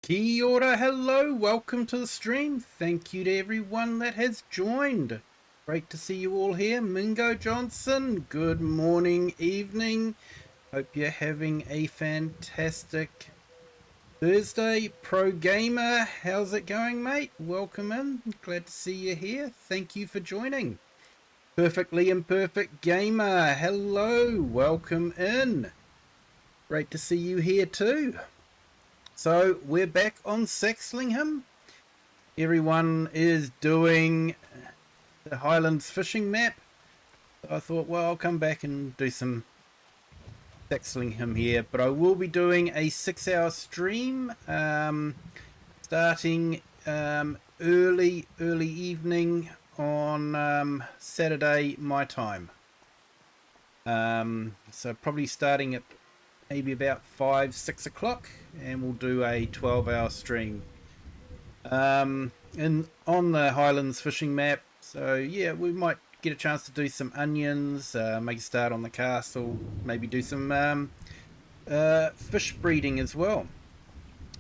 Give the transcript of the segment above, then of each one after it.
Kia ora, hello, welcome to the stream. Thank you to everyone that has joined. Great to see you all here. Mingo Johnson, good morning, evening. Hope you're having a fantastic Thursday. Pro Gamer, how's it going, mate? Welcome in. Glad to see you here. Thank you for joining. Perfectly Imperfect Gamer, hello, welcome in. Great to see you here too. So we're back on Saxlingham. Everyone is doing the Highlands fishing map. So I thought, well, I'll come back and do some Saxlingham here. But I will be doing a 6-hour stream starting early evening on Saturday my time. So probably starting at maybe about 5-6 o'clock, and we'll do a 12-hour stream and on the Highlands fishing map. So yeah, we might get a chance to do some onions, make a start on the castle, maybe do some fish breeding as well.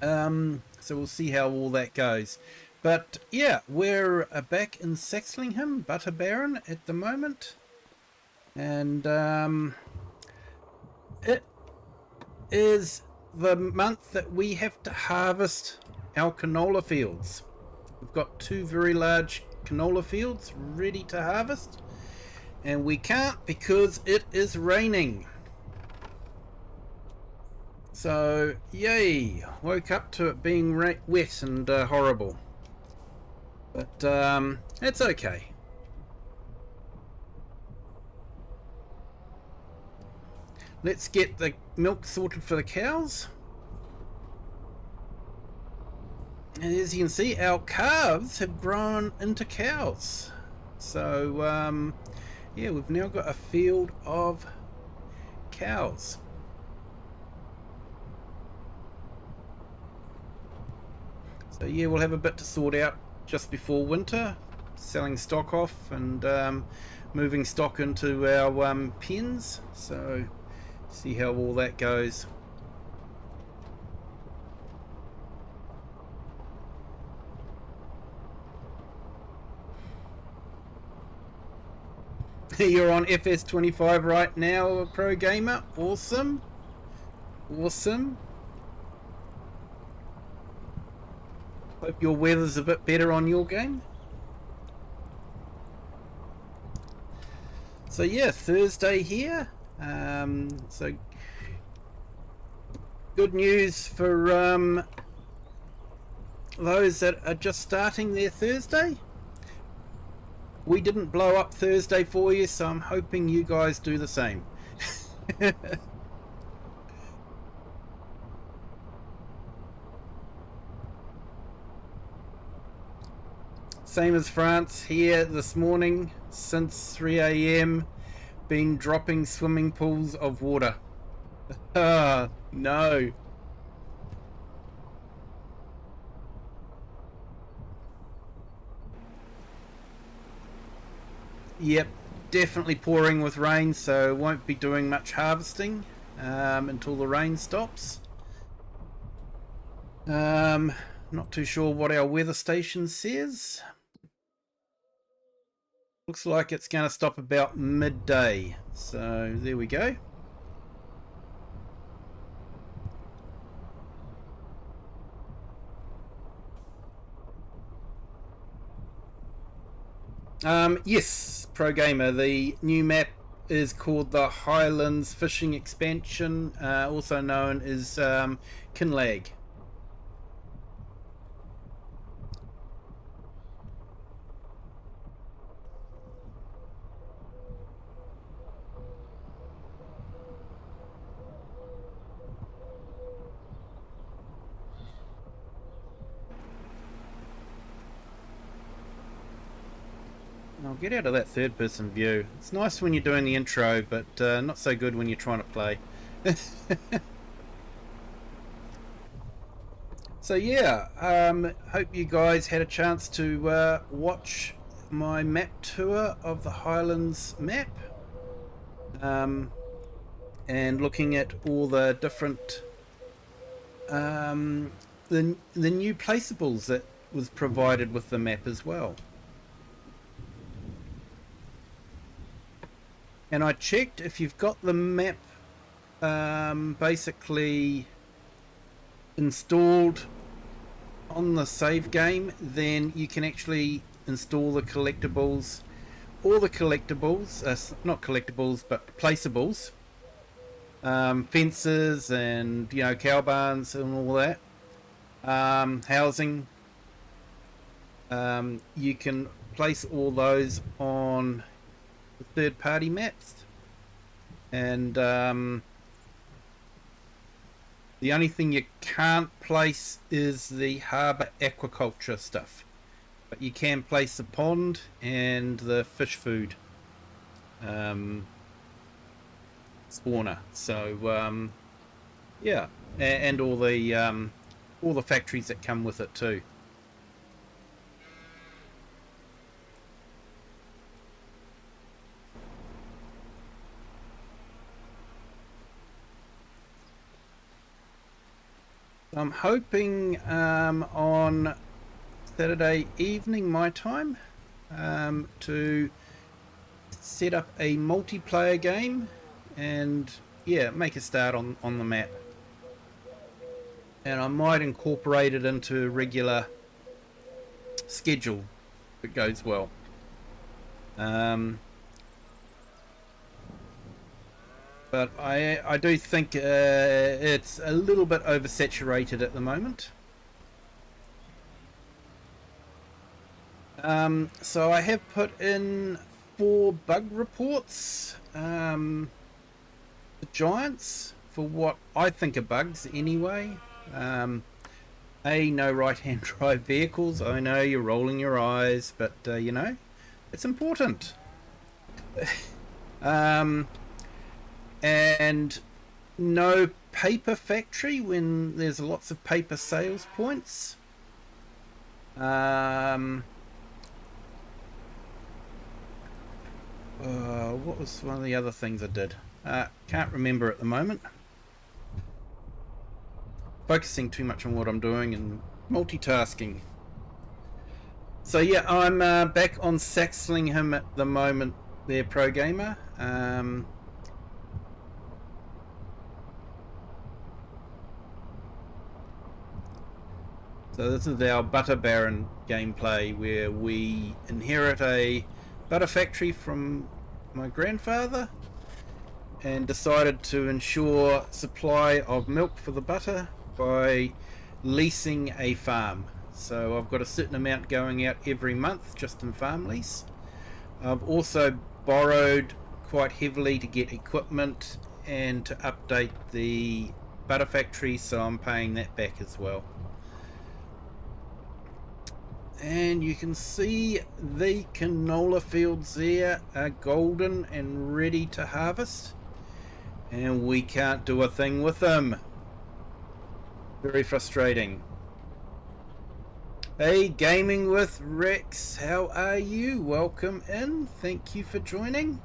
So we'll see how all that goes. But yeah, we're back in Saxlingham, Butter Baron at the moment, and it is the month that we have to harvest our canola fields. We've got 2 very large canola fields ready to harvest, and we can't because it is raining. So yay, woke up to it being wet and horrible, but it's okay. Let's get the milk sorted for the cows. And as you can see, our calves have grown into cows. So yeah, we've now got a field of cows. So yeah, we'll have a bit to sort out just before winter, selling stock off and moving stock into our pens. So see how all that goes. You're on FS25 right now, Pro Gamer. Awesome. Awesome. Hope your weather's a bit better on your game. So yeah, Thursday here. So good news for those that are just starting their Thursday. We didn't blow up Thursday for you, so I'm hoping you guys do the same. Same as France here this morning, since 3 AM. Been dropping swimming pools of water. Ah, no. Yep, definitely pouring with rain, so won't be doing much harvesting until the rain stops. Not too sure what our weather station says. Looks like it's going to stop about midday, so there we go. Yes, Pro Gamer, the new map is called the Highlands Fishing Expansion, also known as Kinlag. I'll get out of that third person view. It's nice when you're doing the intro, but not so good when you're trying to play. So yeah, hope you guys had a chance to watch my map tour of the Highlands map, and looking at all the different the new placeables that was provided with the map as well. And I checked, if you've got the map basically installed on the save game, then you can actually install the collectibles, all the collectibles, not collectibles but placeables, fences and cow barns and all that, housing. You can place all those on the third-party maps, and the only thing you can't place is the harbour aquaculture stuff, but you can place the pond and the fish food spawner. So yeah, and all the factories that come with it too. I'm hoping on Saturday evening my time to set up a multiplayer game and make a start on the map, and I might incorporate it into regular schedule if it goes well. But I do think it's a little bit oversaturated at the moment. So I have put in 4 bug reports, the giants, for what I think are bugs anyway. No right-hand drive vehicles. I know you're rolling your eyes, but it's important. And no paper factory when there's lots of paper sales points. What was one of the other things I did? Can't remember at the moment. Focusing too much on what I'm doing and multitasking. So yeah, I'm back on Saxlingham at the moment there, Pro Gamer. So this is our Butter Baron gameplay, where we inherit a butter factory from my grandfather and decided to ensure supply of milk for the butter by leasing a farm. So I've got a certain amount going out every month just in farm lease. I've also borrowed quite heavily to get equipment and to update the butter factory, so I'm paying that back as well. And you can see the canola fields there are golden and ready to harvest, and we can't do a thing with them. Very frustrating. Hey, Gaming with Rex, how are you? Welcome in. Thank you for joining.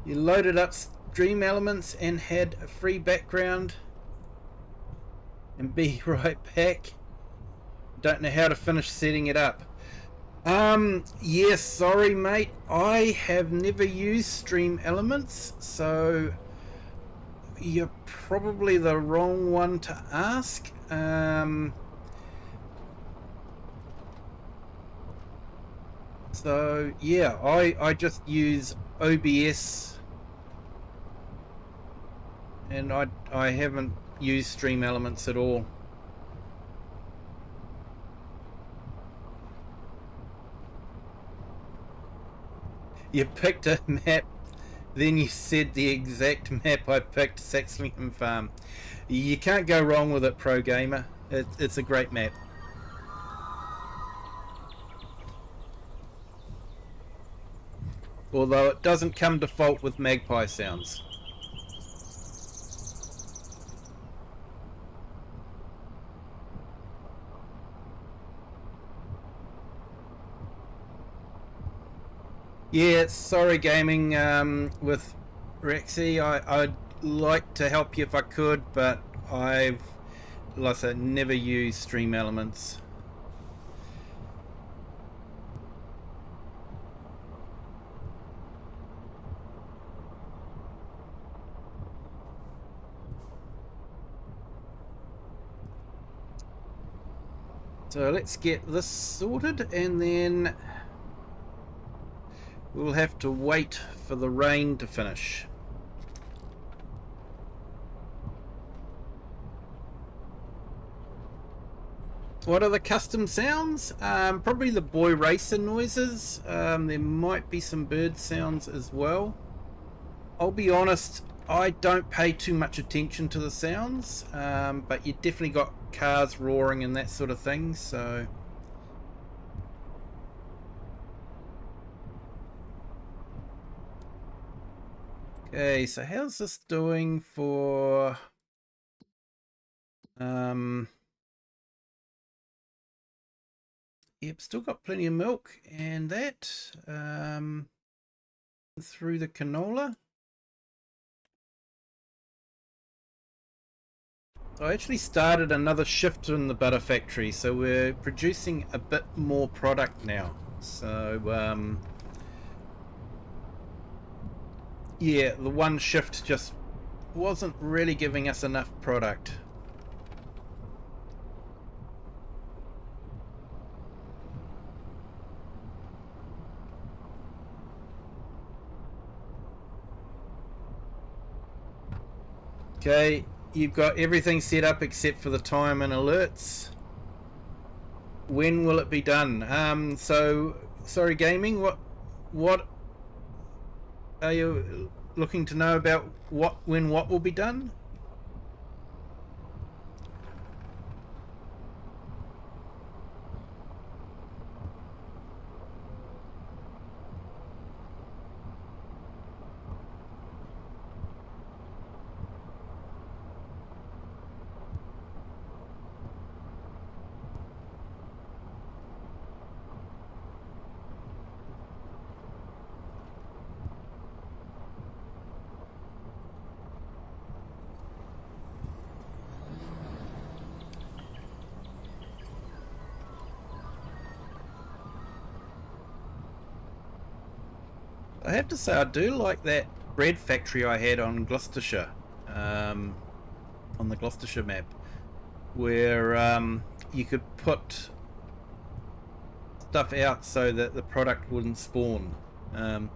You loaded up Stream Elements and had a free background, and be right back. Don't know how to finish setting it up. Yes, sorry mate, I have never used Stream Elements, so you're probably the wrong one to ask. So yeah, I just use OBS, and I haven't used Stream Elements at all. You picked a map, then you said the exact map I picked, Saxlingham Farm. You can't go wrong with it, Pro Gamer. It's a great map. Although it doesn't come default with magpie sounds. Yeah, sorry Gaming with Rexy. I'd like to help you if I could, but I've like I said, never use stream elements. So let's get this sorted, and then we'll have to wait for the rain to finish. What are the custom sounds? Probably the boy racer noises. There might be some bird sounds as well. I'll be honest, I don't pay too much attention to the sounds, but you definitely got cars roaring and that sort of thing, so... Okay, so how's this doing for... Yep, still got plenty of milk, and that through the canola. I actually started another shift in the butter factory, so we're producing a bit more product now. So yeah, the one shift just wasn't really giving us enough product. Okay, you've got everything set up except for the time and alerts. When will it be done? So sorry gaming, what are you looking to know about? When what will be done? I have to say, I do like that bread factory I had on Gloucestershire, on the Gloucestershire map, where you could put stuff out so that the product wouldn't spawn. Because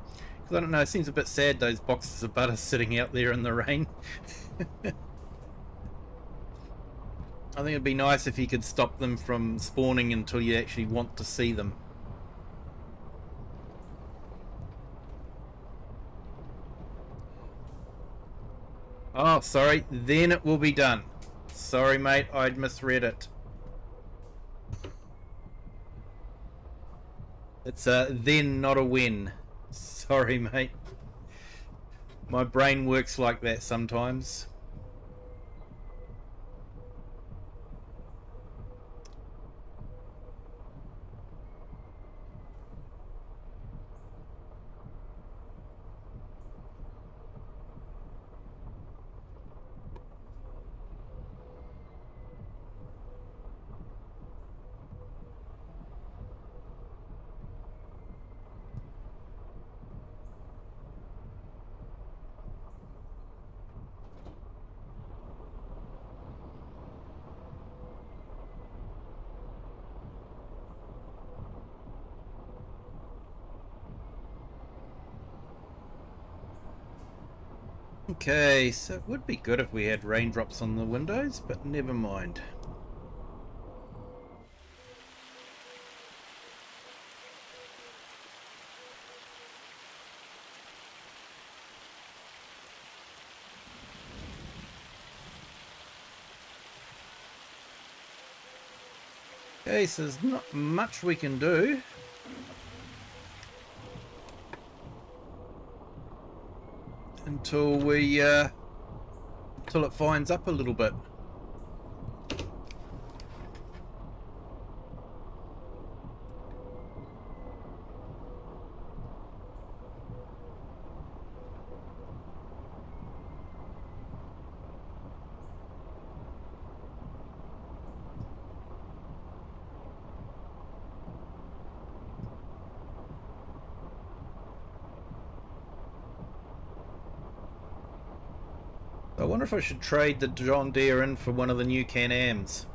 I don't know, it seems a bit sad, those boxes of butter sitting out there in the rain. I think it'd be nice if you could stop them from spawning until you actually want to see them. Oh, sorry, then it will be done. Sorry, mate, I'd misread it. It's a then, not a when. Sorry, mate. My brain works like that sometimes. Okay, so it would be good if we had raindrops on the windows, but never mind. Okay, so there's not much we can do. Until it finds up a little bit. wonder if I should trade the John Deere in for one of the new Can-Ams.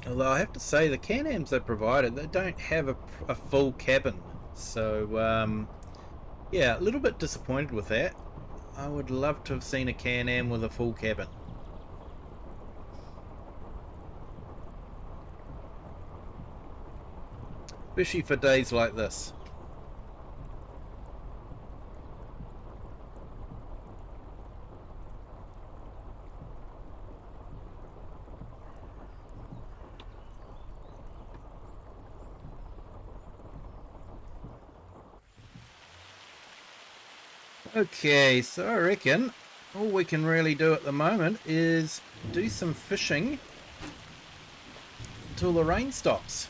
Although I have to say, the Can-Ams they provided, they don't have a full cabin. So, yeah, a little bit disappointed with that. I would love to have seen a Can-Am with a full cabin. Especially for days like this. Okay, so I reckon all we can really do at the moment is do some fishing until the rain stops.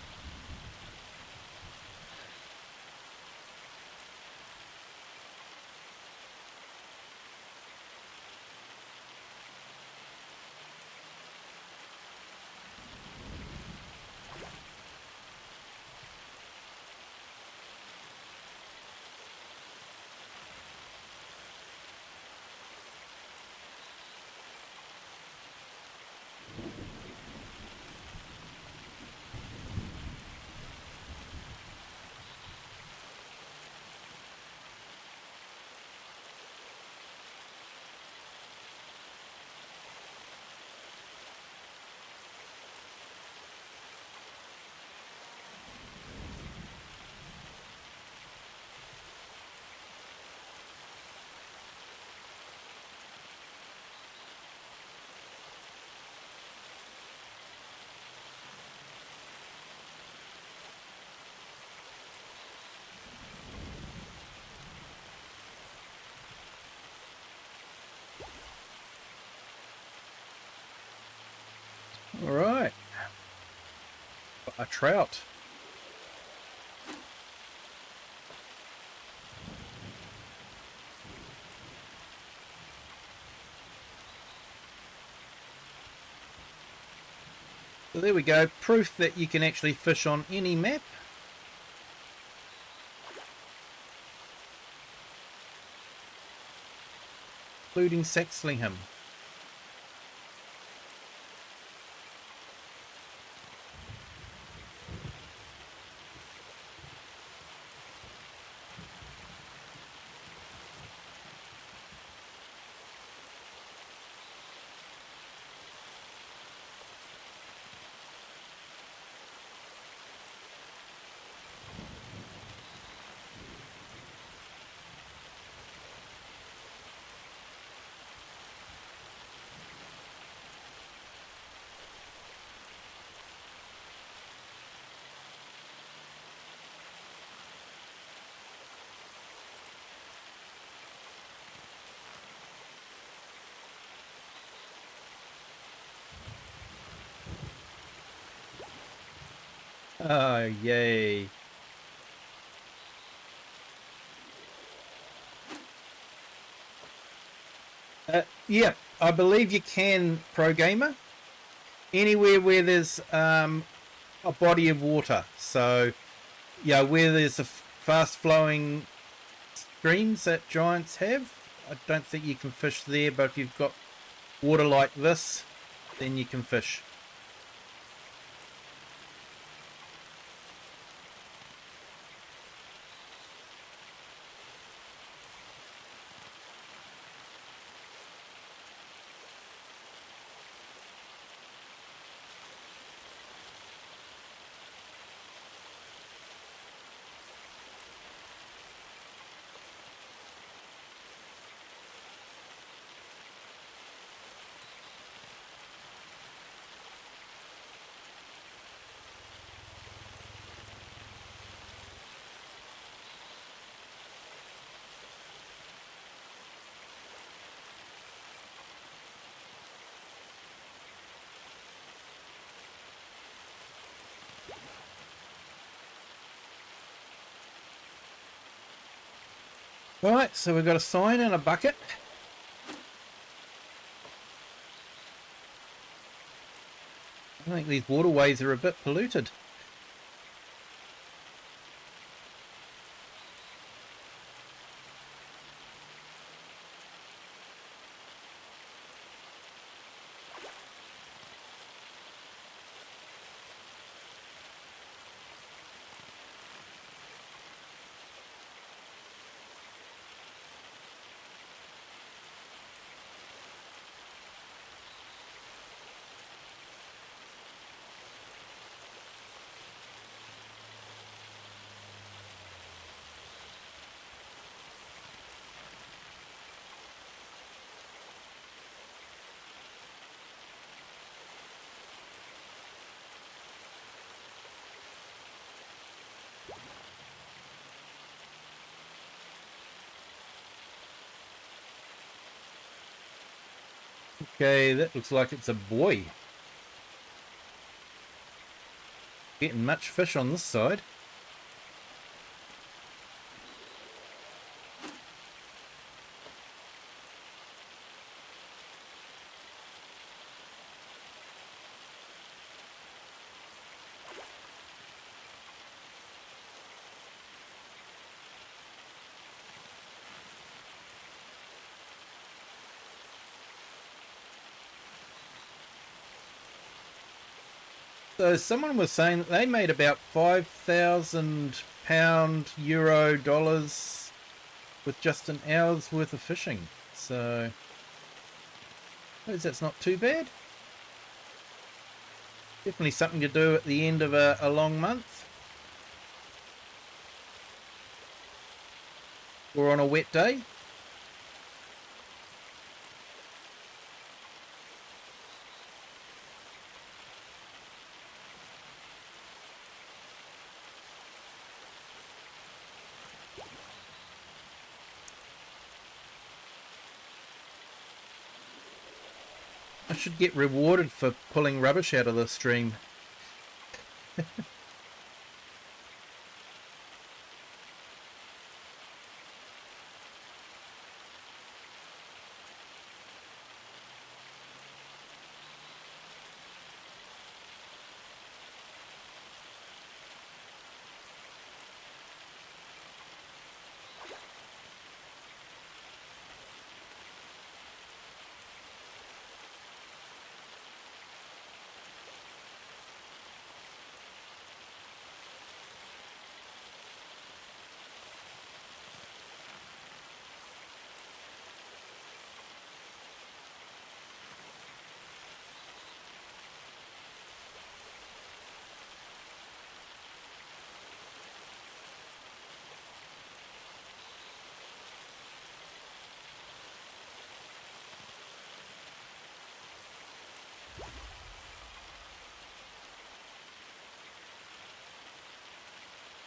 All right, a trout. So there we go, proof that you can actually fish on any map. Including Saxlingham. Oh, yay. Yeah, I believe you can, Pro Gamer, anywhere where there's a body of water. So, yeah, where there's a fast flowing streams that giants have, I don't think you can fish there, but if you've got water like this, then you can fish. Alright, so we've got a sign and a bucket. I think these waterways are a bit polluted. Okay, that looks like it's a boy. Getting much fish on this side. So someone was saying that they made about £5,000, euro, dollars with just an hour's worth of fishing. So I suppose that's not too bad. Definitely something to do at the end of a long month. Or on a wet day. I should get rewarded for pulling rubbish out of the stream.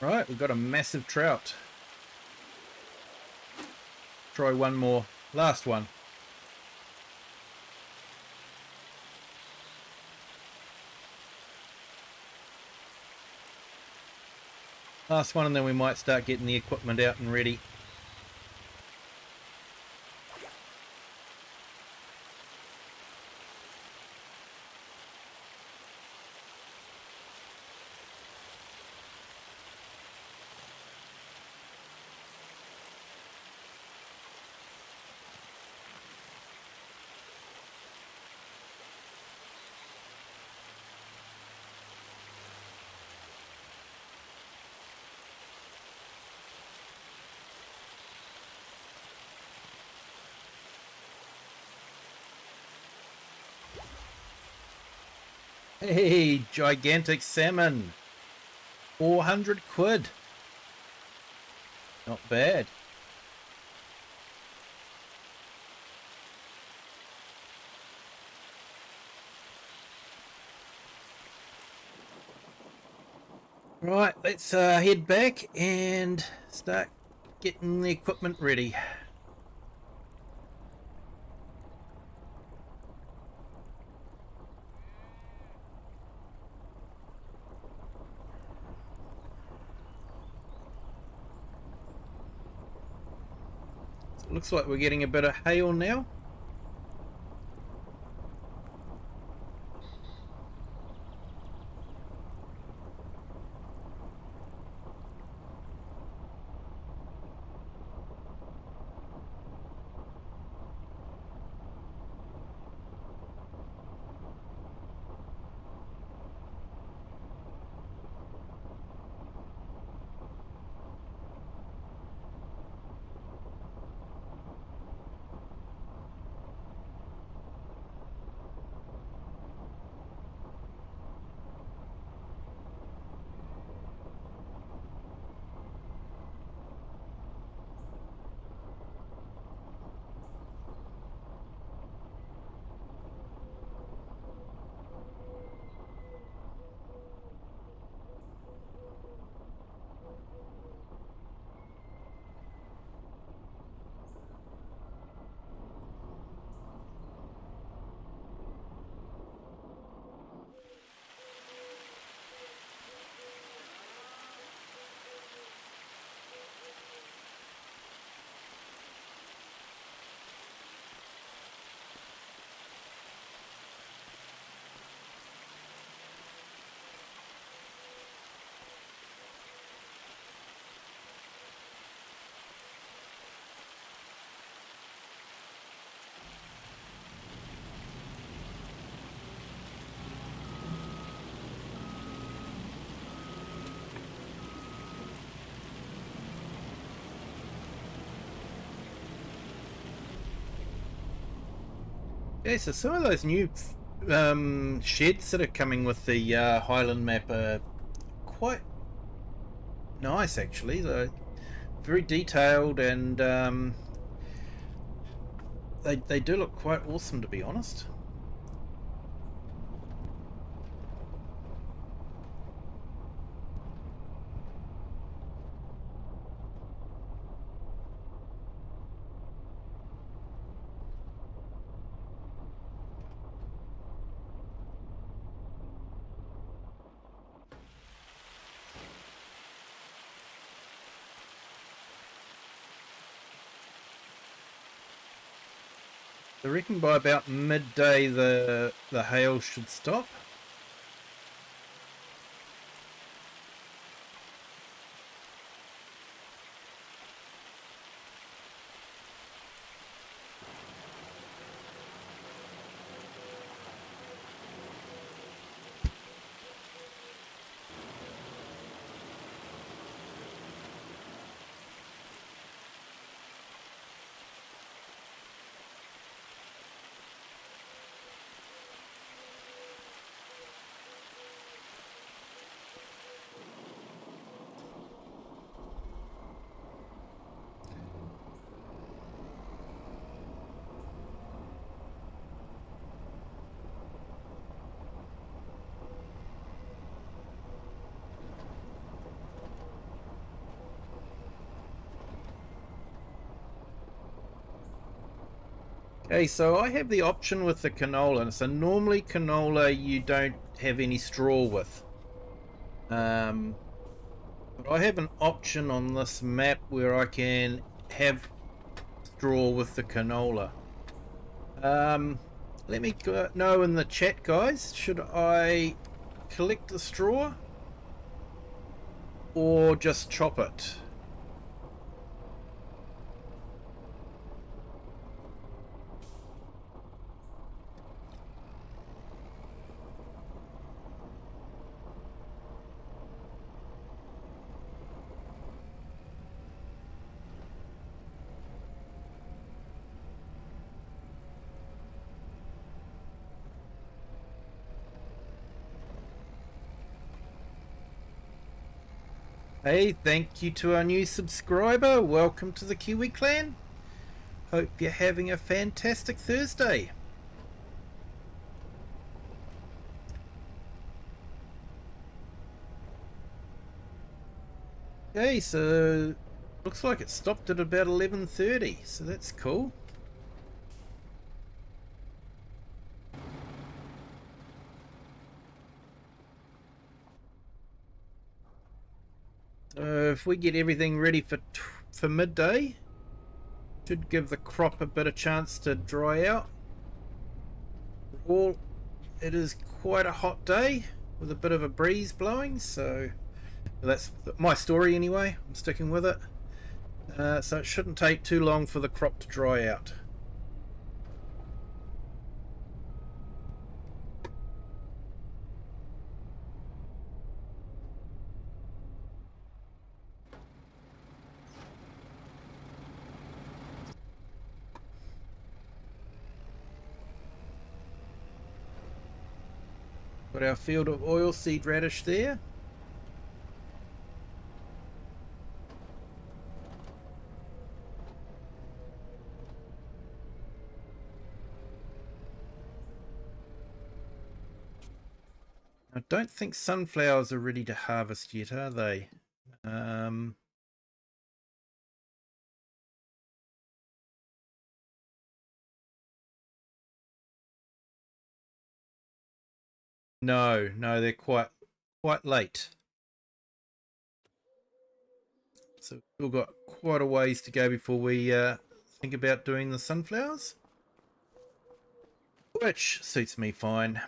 Right, we've got a massive trout. Try one more. Last one. Last one, and then we might start getting the equipment out and ready. Hey, gigantic salmon. 400 quid. Not bad. Right, let's head back and start getting the equipment ready. So it looks like we're getting a bit of hail now. Okay, so some of those new sheds that are coming with the Highland map are quite nice, actually. They're very detailed, and they do look quite awesome, to be honest. I reckon by about midday the hail should stop. Okay, so I have the option with the canola. So normally canola you don't have any straw with. But I have an option on this map where I can have straw with the canola. Let me know in the chat, guys. Should I collect the straw or just chop it? Hey, thank you to our new subscriber. Welcome to the Kiwi clan. Hope you're having a fantastic Thursday. Okay, so looks like it stopped at about 11:30, so that's cool. If we get everything ready for midday, should give the crop a bit of chance to dry out. All it is quite a hot day with a bit of a breeze blowing, so that's my story anyway. I'm sticking with it. So it shouldn't take too long for the crop to dry out. Got our field of oilseed radish there. I don't think sunflowers are ready to harvest yet, are they? No, they're quite late. So we've got quite a ways to go before we think about doing the sunflowers, which suits me fine.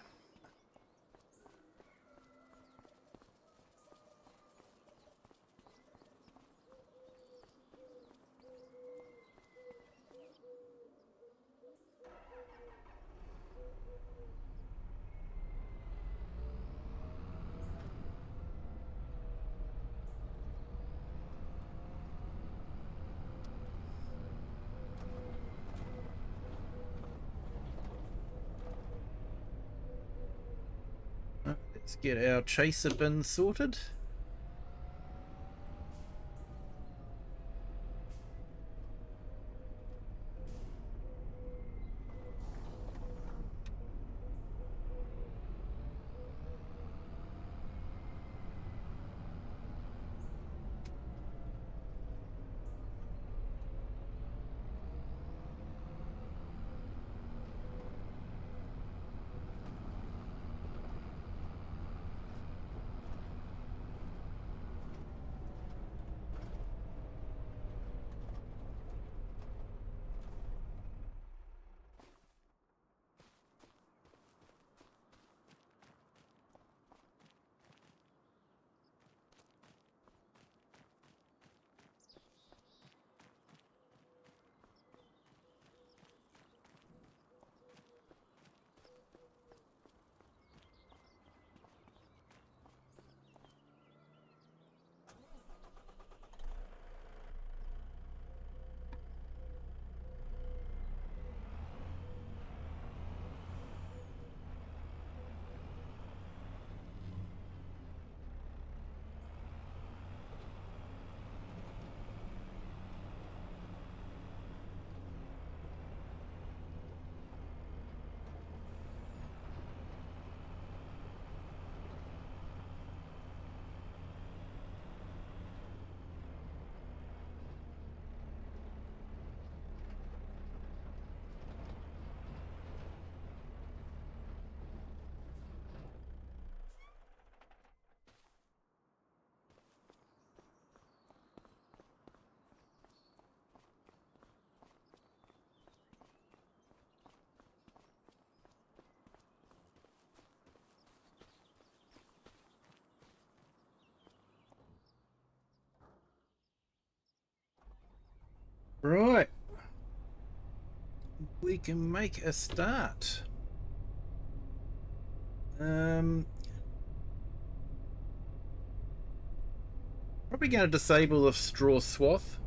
Let's get our chaser bin sorted. Right, we can make a start. Probably going to disable the straw swath.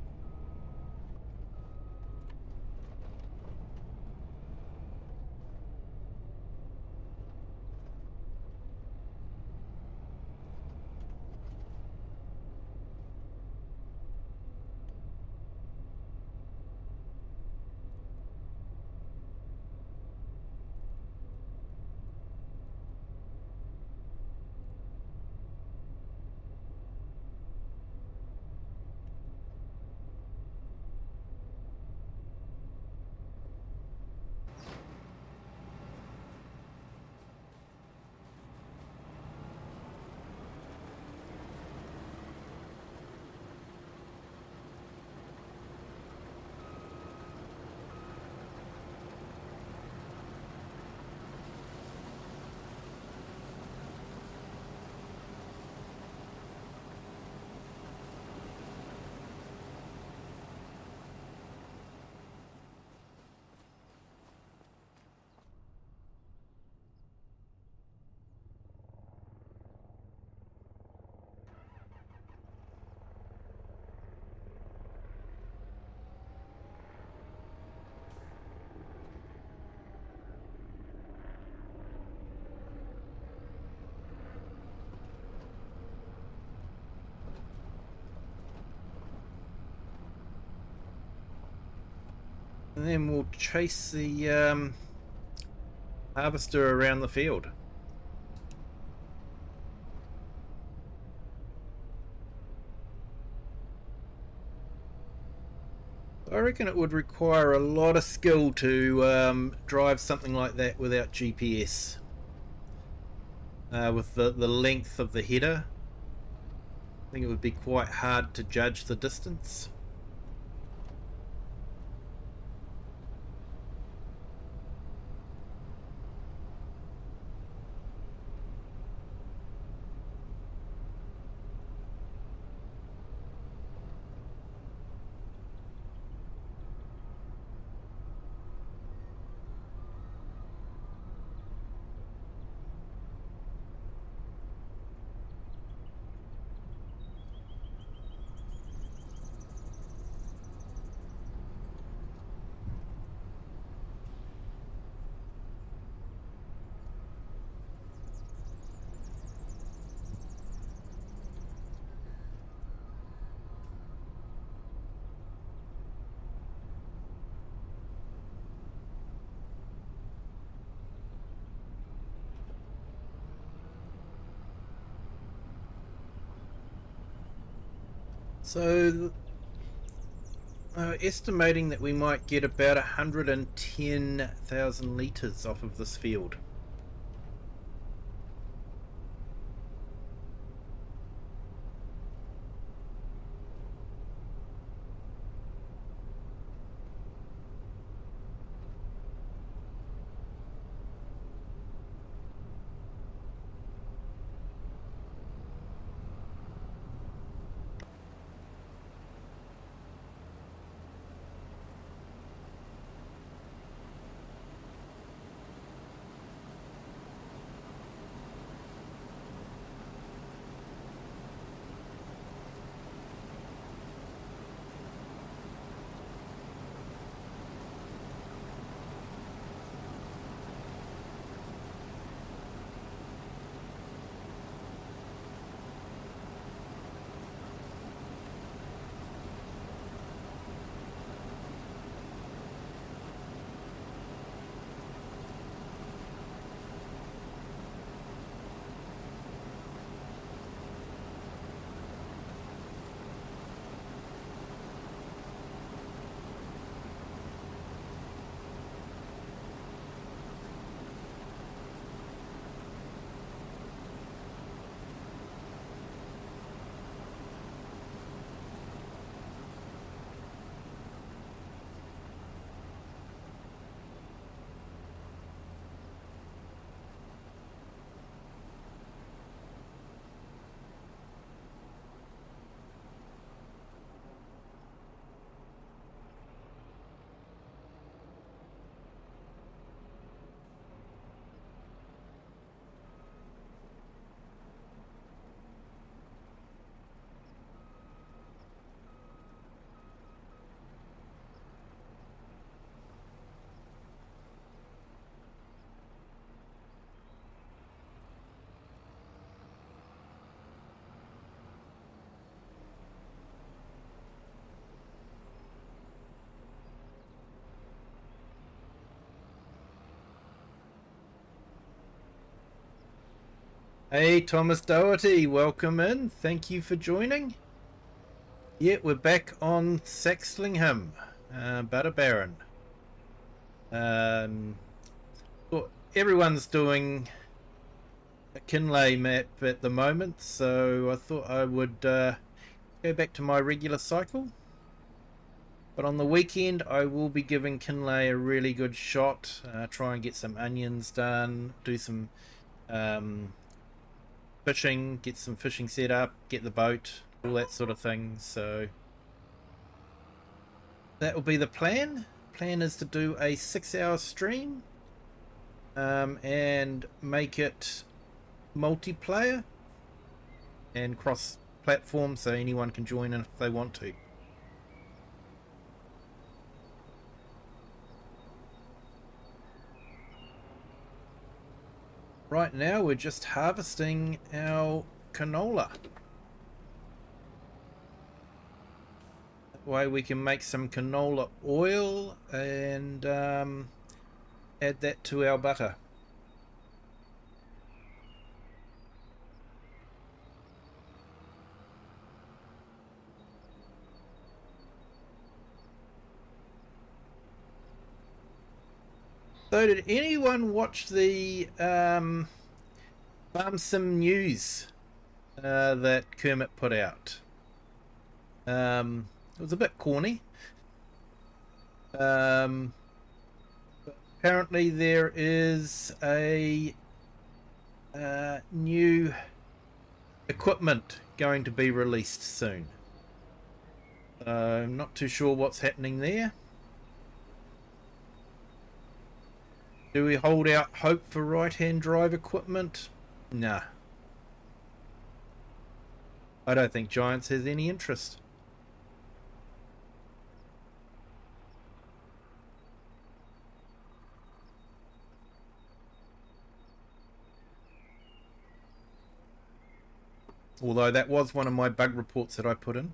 And then we'll chase the harvester around the field. I reckon it would require a lot of skill to drive something like that without GPS. With the length of the header, I think it would be quite hard to judge the distance. So, estimating that we might get about 110,000 litres off of this field. Hey, Thomas Doherty, welcome in. Thank you for joining. Yeah, we're back on Saxlingham, Butter Baron. Well, everyone's doing a Kinlay map at the moment, so I thought I would go back to my regular cycle. But on the weekend, I will be giving Kinlay a really good shot. Try and get some onions done, do some fishing, get some fishing set up, get the boat, all that sort of thing. So that will be the plan. Plan is to do a 6-hour stream and make it multiplayer and cross platform so anyone can join in if they want to. Right now we're just harvesting our canola. That way we can make some canola oil and add that to our butter. So did anyone watch the Farm Sim news that Kermit put out? It was a bit corny. Apparently there is a new equipment going to be released soon. I'm not too sure what's happening there. Do we hold out hope for right-hand drive equipment? Nah. I don't think Giants has any interest. Although that was one of my bug reports that I put in.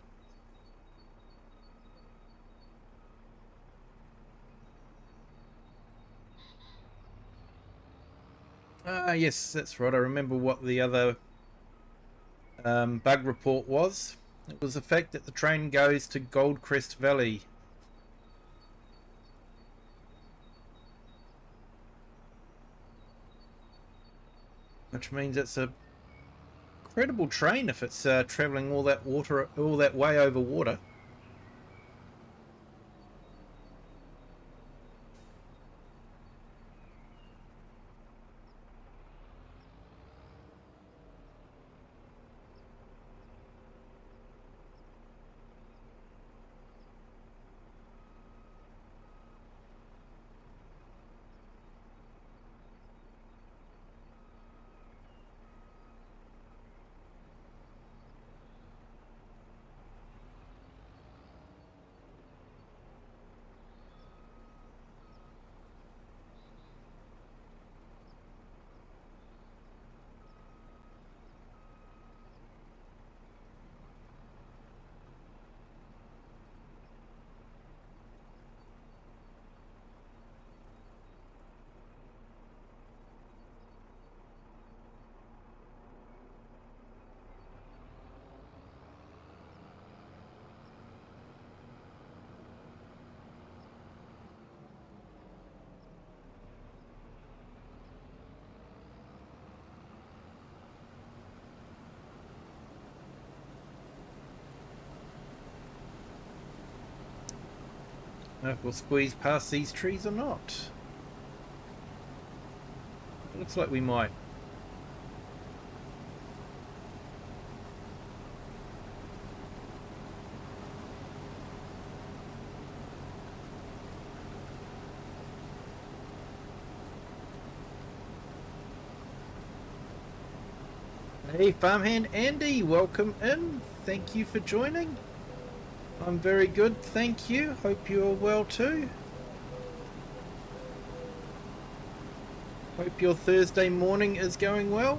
Yes, that's right. I remember what the other bug report was. It was the fact that the train goes to Goldcrest Valley. Which means it's a incredible train if it's travelling all that way over water. Know if we'll squeeze past these trees or not. It looks like we might. Hey, farmhand Andy, welcome in. Thank you for joining. I'm very good, thank you. Hope you're well too. Hope your Thursday morning is going well.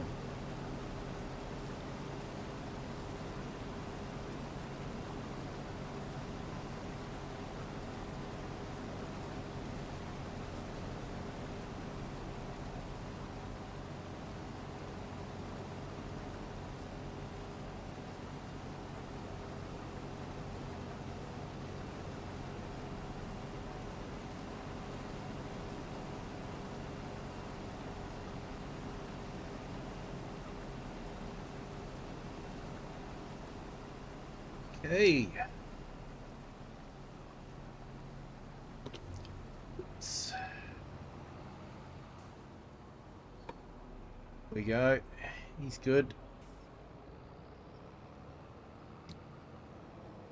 Okay. Oops. There we go. He's good.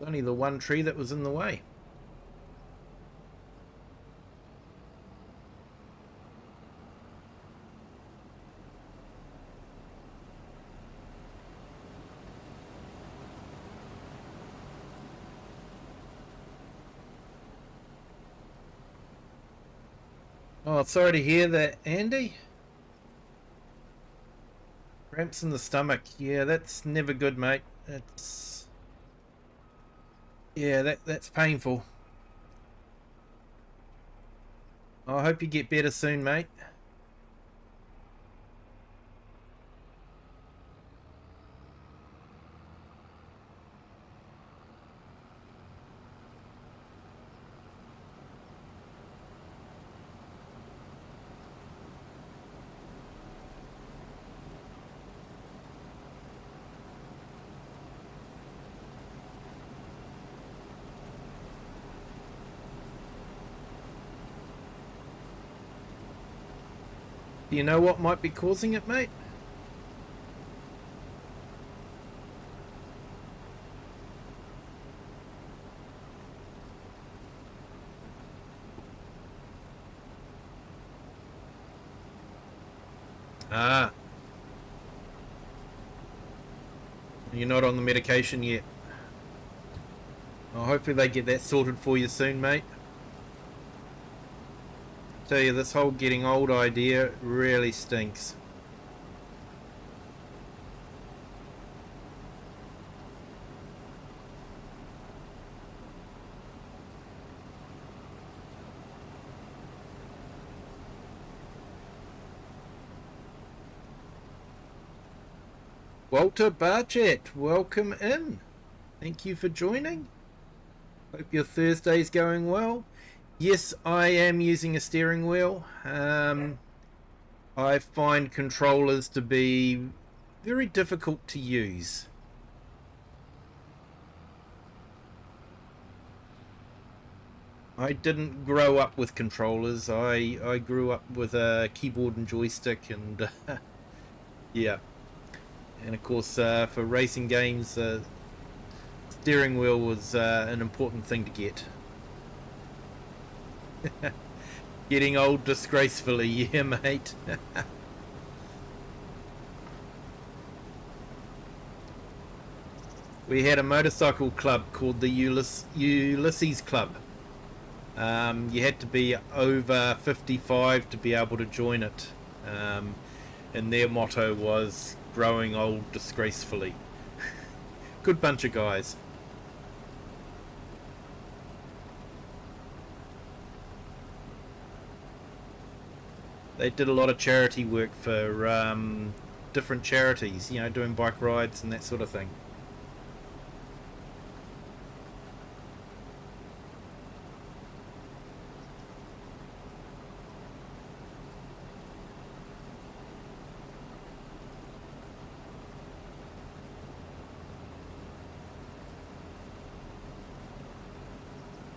Only the one tree that was in the way. Oh, sorry to hear that, Andy. Cramps in the stomach. Yeah, that's never good, mate. That's... Yeah, that's painful. I hope you get better soon, mate. Do you know what might be causing it, mate? Ah. You're not on the medication yet. Oh, hopefully they get that sorted for you soon, mate. Tell you, this whole getting old idea really stinks. Walter Barchett, welcome in. Thank you for joining. Hope your Thursday's going well. Yes, I am using a steering wheel. I find controllers to be very difficult to use. I didn't grow up with controllers. I grew up with a keyboard and joystick, and yeah. And of course, for racing games, steering wheel was an important thing to get. Getting old disgracefully, yeah, mate. We had a motorcycle club called the Ulysses Club. You had to be over 55 to be able to join it. And their motto was growing old disgracefully. Good bunch of guys. They did a lot of charity work for different charities, you know, doing bike rides and that sort of thing.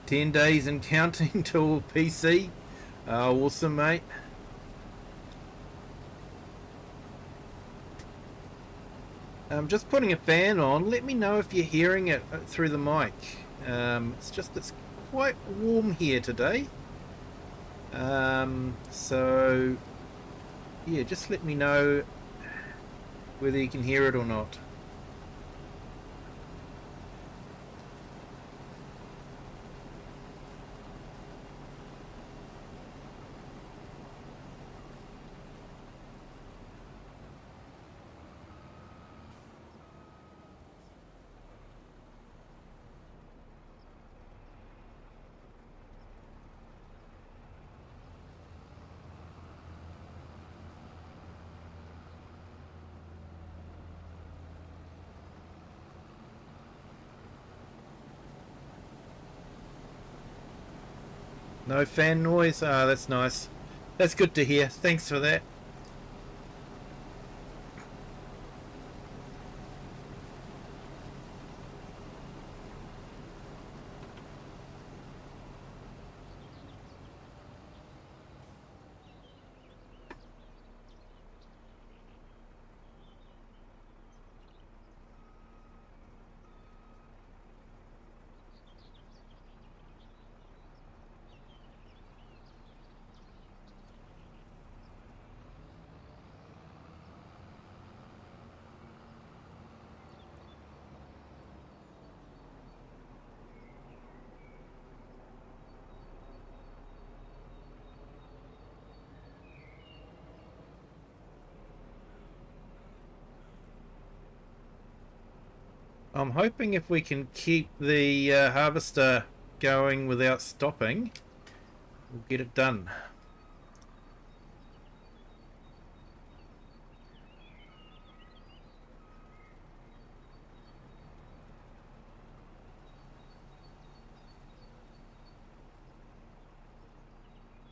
$10 and counting till PC. Awesome, mate. I'm just putting a fan on. Let me know if you're hearing it through the mic. It's quite warm here today. So yeah, just let me know whether you can hear it or not. No fan noise? Ah, that's nice. That's good to hear. Thanks for that. I'm hoping if we can keep the harvester going without stopping, we'll get it done.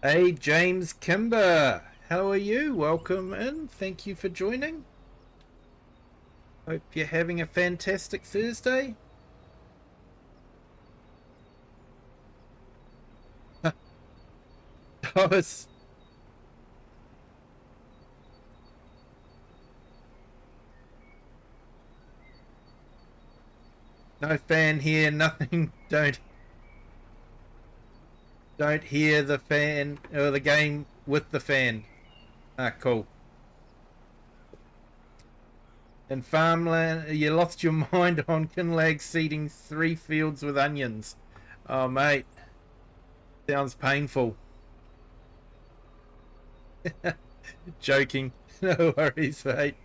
Hey, James Kimber, how are you? Welcome in. Thank you for joining. Hope you're having a fantastic Thursday. Thomas. No fan here, nothing. Don't hear the fan or the game with the fan. Ah, cool. In farmland, you lost your mind on Kinlag seeding 3 fields with onions. Oh, mate. Sounds painful. Joking. No worries, mate.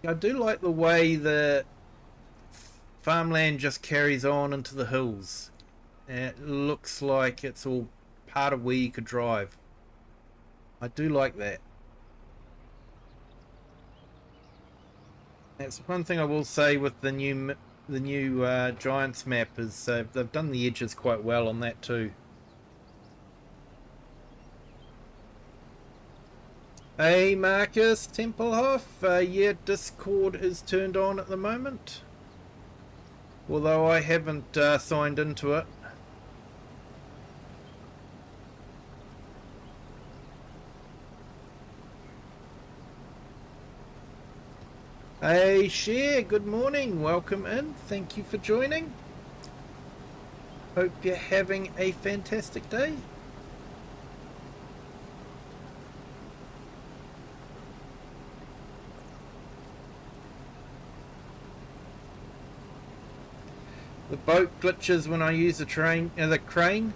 I do like the way the farmland just carries on into the hills. It looks like it's all part of where you could drive. I do like that. That's one thing I will say with the new Giants map is they've done the edges quite well on that too. Hey Marcus Tempelhoff, yeah, Discord is turned on at the moment, although I haven't signed into it. Hey Cher, good morning, welcome in, thank you for joining. Hope you're having a fantastic day. The boat glitches when I use the crane.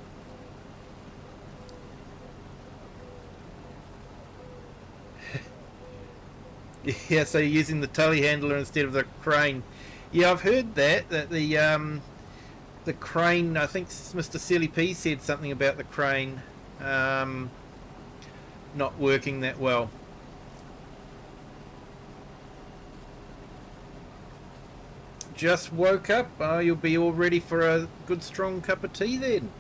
Yeah, so you're using the telehandler instead of the crane. Yeah, I've heard that the crane. I think Mr. Silly P said something about the crane not working that well. Just woke up. Oh, you'll be all ready for a good strong cup of tea then.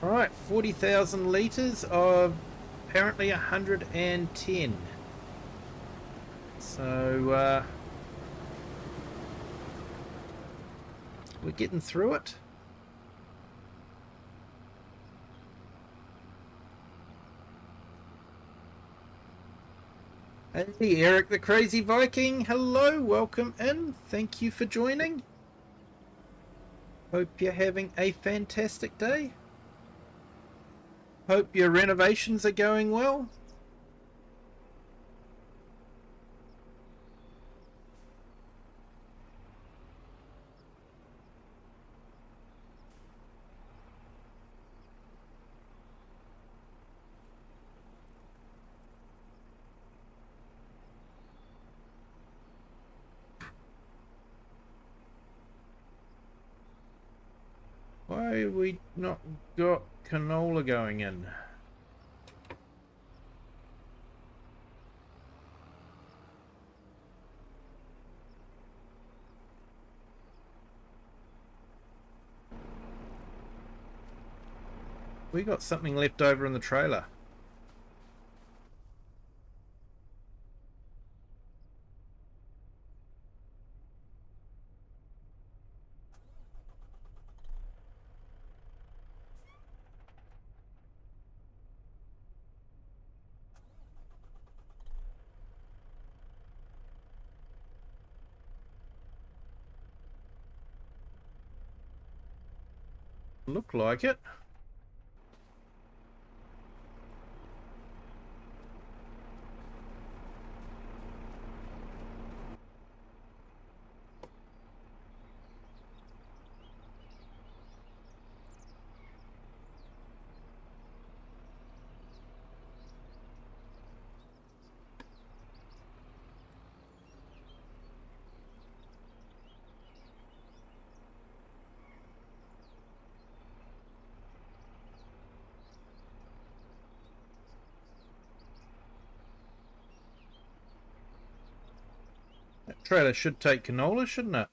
Alright, 40,000 litres of apparently 110. So, we're getting through it. Hey, Eric the Crazy Viking, hello, welcome in. Thank you for joining. Hope you're having a fantastic day. Hope your renovations are going well. Why have we not got canola going in? We got something left over in the trailer. Look like it. That trailer should take canola, shouldn't it?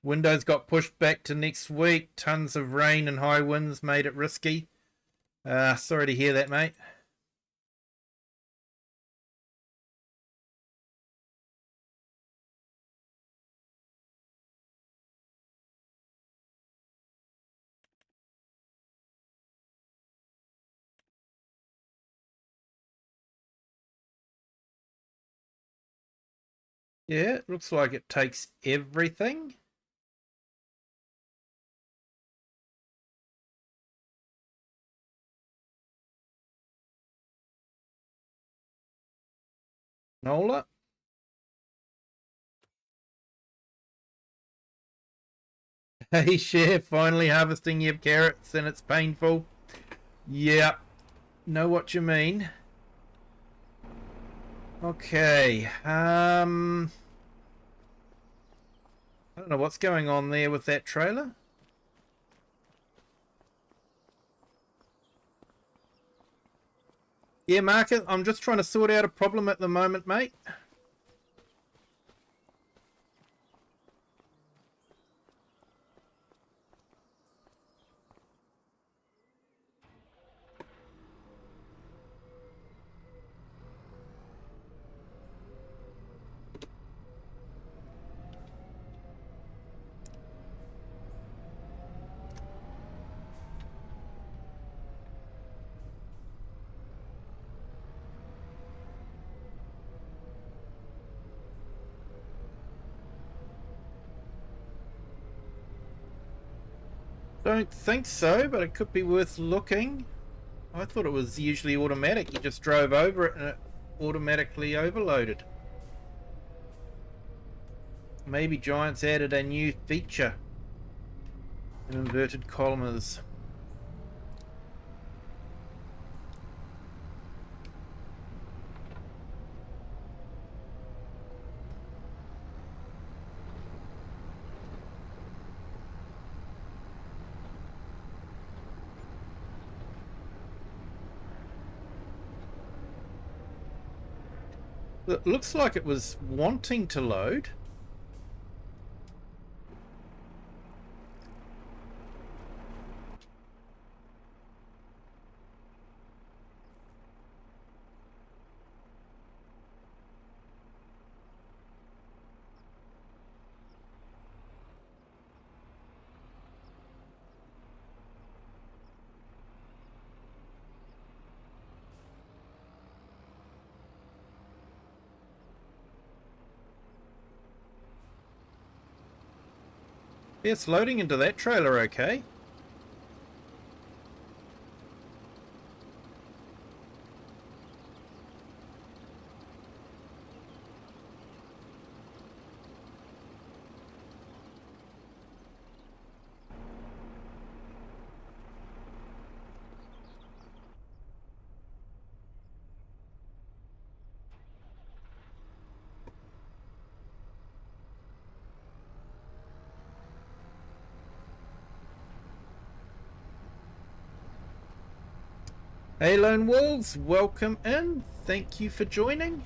Windows got pushed back to next week. Tons of rain and high winds made it risky. Sorry to hear that, mate. Yeah, it looks like it takes everything. Nola. Hey, Chef, finally harvesting your carrots and it's painful. Yeah, know what you mean. Okay, I don't know what's going on there with that trailer. Yeah, Marcus, I'm just trying to sort out a problem at the moment, mate. Don't think so, but it could be worth looking. I thought it was usually automatic. You just drove over it and it automatically overloaded. Maybe Giants added a new feature in inverted commas. It looks like it was wanting to load. Yeah, it's loading into that trailer okay. Hey Lone Wolves, welcome in. Thank you for joining.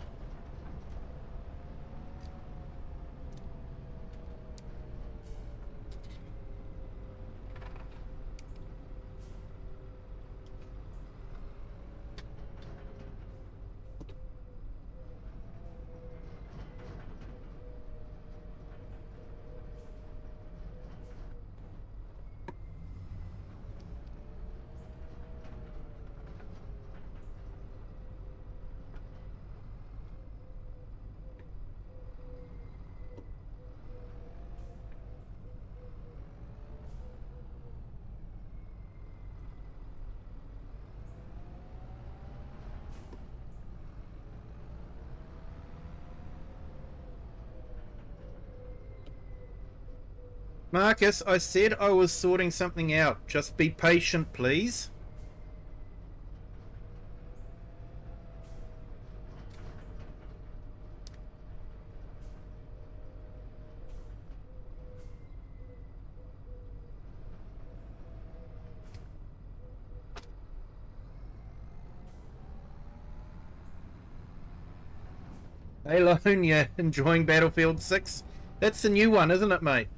Marcus, I said I was sorting something out. Just be patient, please. Hey Lone, you enjoying Battlefield 6? That's the new one, isn't it, mate?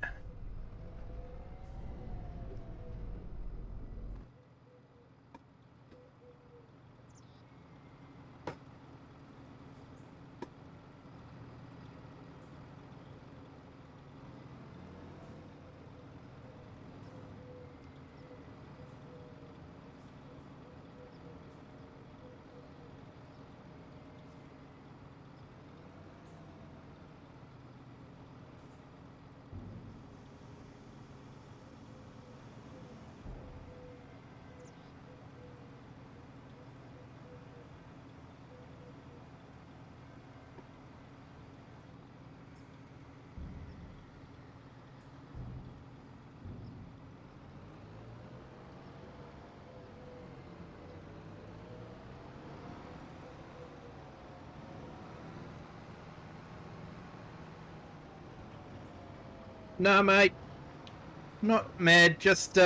No, mate. Not mad, just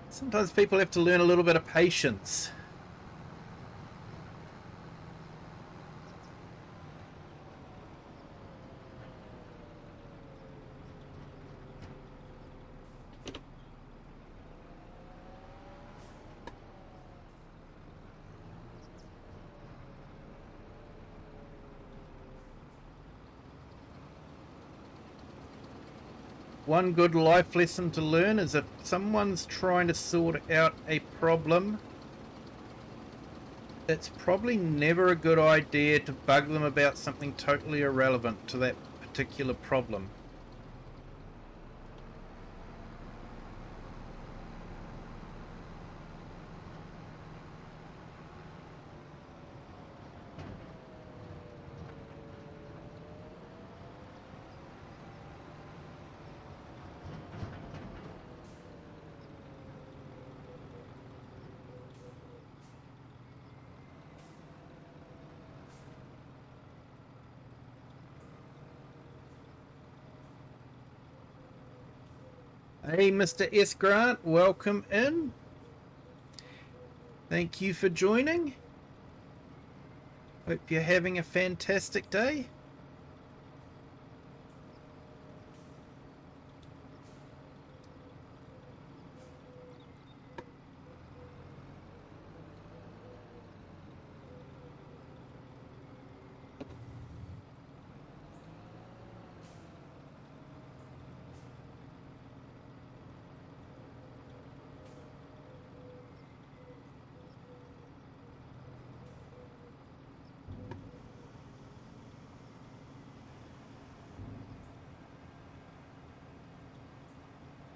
sometimes people have to learn a little bit of patience. One good life lesson to learn is if someone's trying to sort out a problem, it's probably never a good idea to bug them about something totally irrelevant to that particular problem. Hey, Mr. S. Grant, welcome in. Thank you for joining. Hope you're having a fantastic day.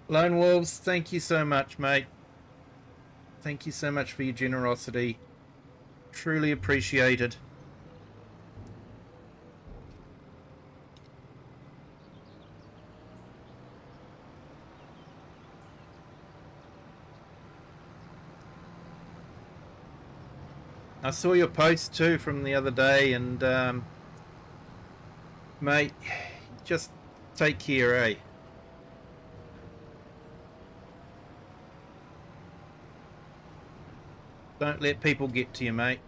Lone Wolves, thank you so much, mate. Thank you so much for your generosity. Truly appreciated. I saw your post too from the other day, and mate, just take care, eh? Don't let people get to you, mate.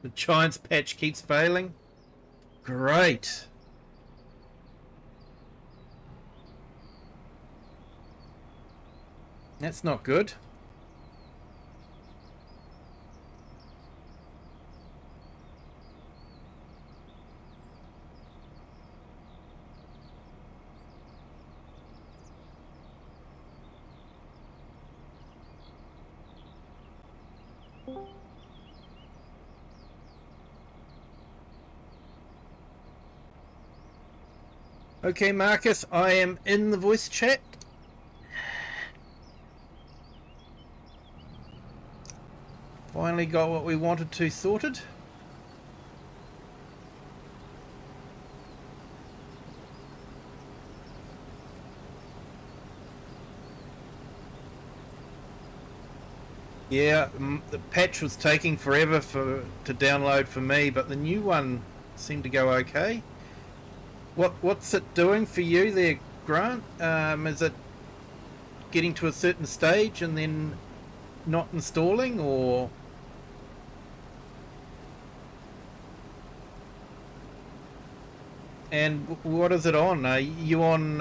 The Giants patch keeps failing. Great. That's not good. Okay, Marcus, I am in the voice chat. Finally got what we wanted to sorted. Yeah, the patch was taking forever to download for me, but the new one seemed to go okay. What's it doing for you there, Grant? Is it getting to a certain stage and then not installing, or? And what is it on? Are you on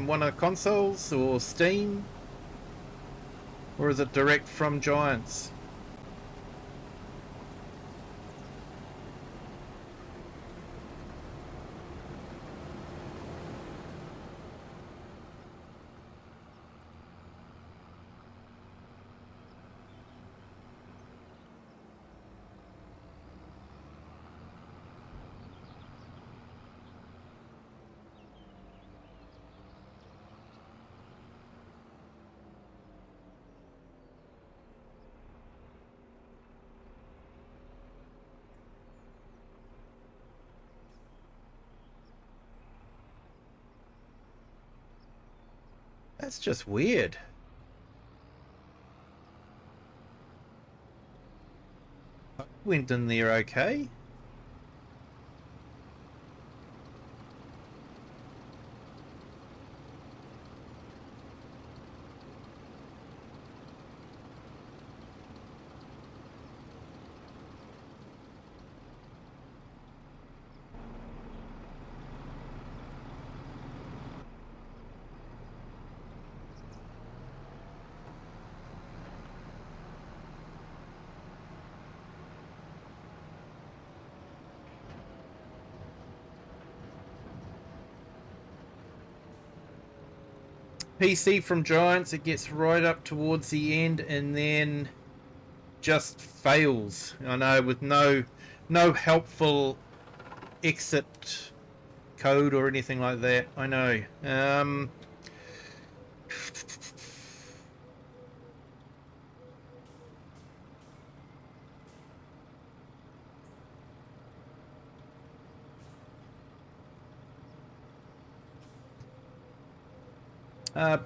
one of the consoles or Steam? Or is it direct from Giants? That's just weird. Went in there okay. PC from Giants, it gets right up towards the end and then just fails. I know, with no helpful exit code or anything like that. I know.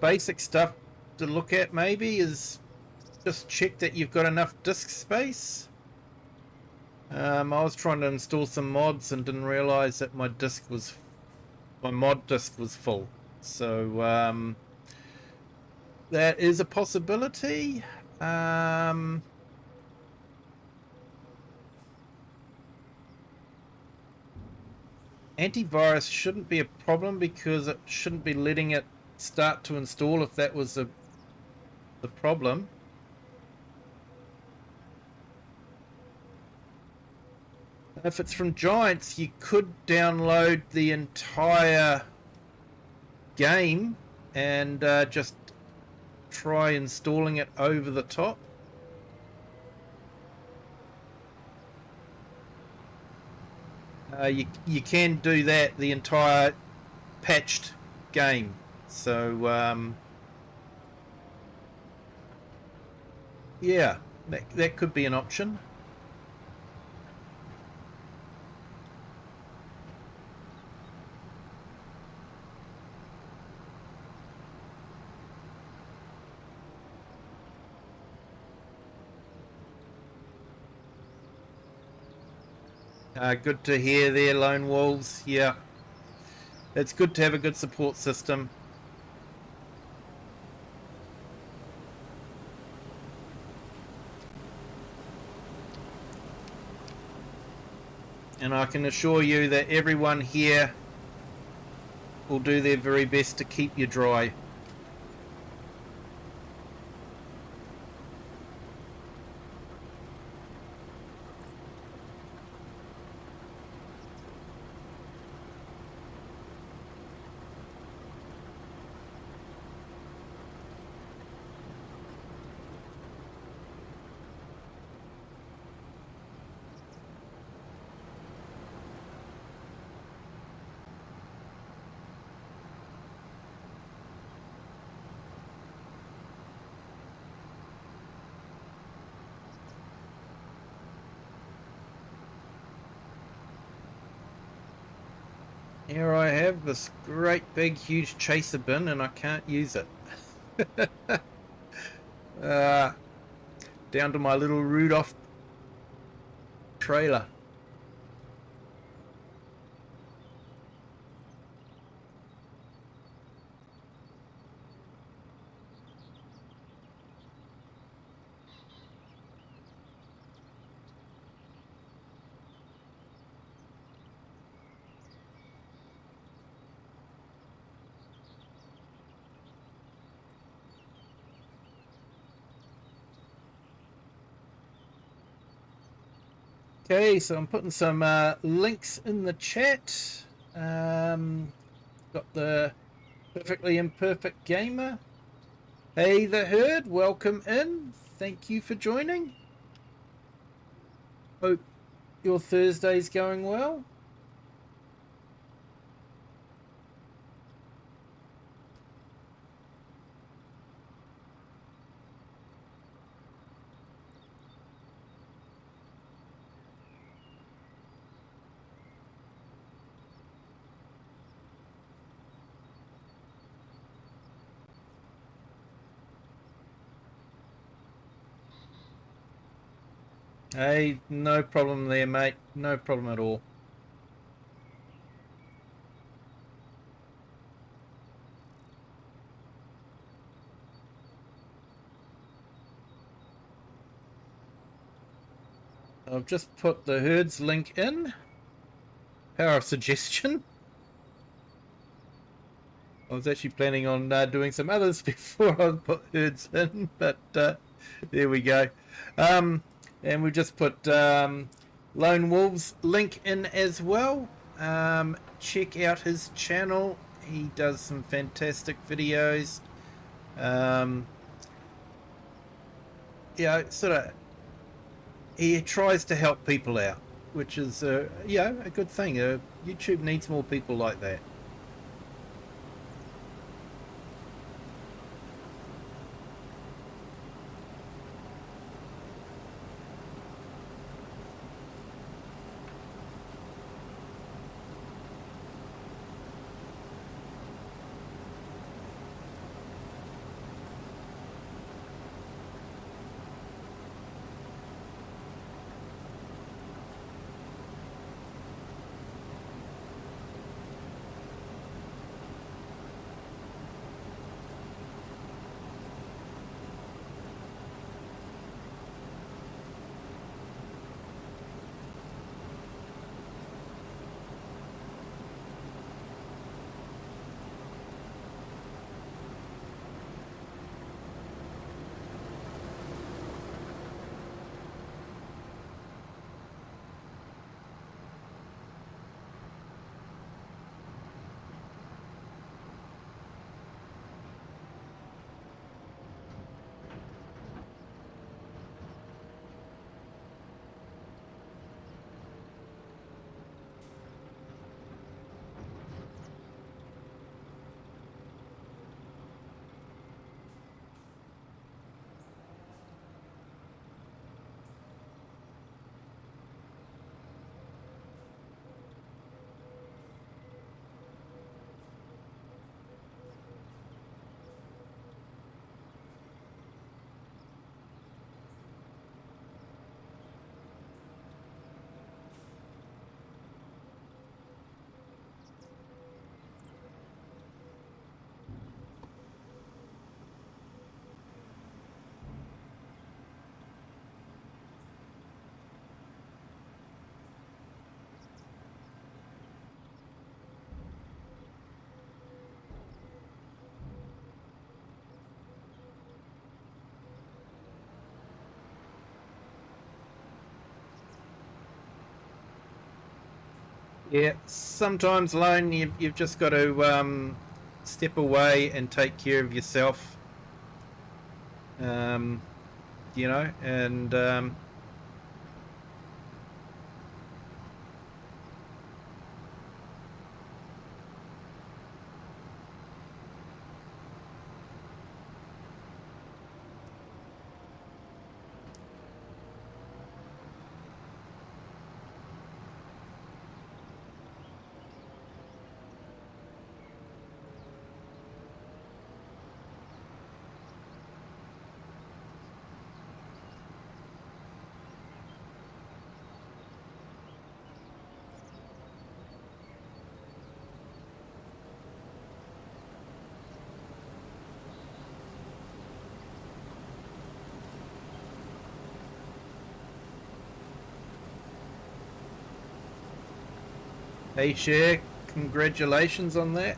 Basic stuff to look at maybe is just check that you've got enough disk space. I was trying to install some mods and didn't realize that my mod disk was full. So that is a possibility. Antivirus shouldn't be a problem because it shouldn't be letting it start to install if that was the problem. If it's from Giants, you could download the entire game and just try installing it over the top. You can do that, the entire patched game. So yeah, that could be an option. Good to hear there, Lone Wolves. Yeah, it's good to have a good support system. And I can assure you that everyone here will do their very best to keep you dry. Here I have this great big huge chaser bin and I can't use it. Down to my little Rudolph trailer. Okay, so I'm putting some links in the chat. Got the Perfectly Imperfect Gamer. Hey, the Herd, welcome in. Thank you for joining. Hope your Thursday's going well. Hey, no problem there, mate. No problem at all. I've just put the herds link in. Power of suggestion. I was actually planning on doing some others before I put herds in, but there we go. And we just put Lone Wolves link in as well. Check out his channel. He does some fantastic videos. Sort of, he tries to help people out, which is a good thing. YouTube needs more people like that. Yeah, sometimes, Lone, you've just got to step away and take care of yourself. Um, and hey, Share, congratulations on that.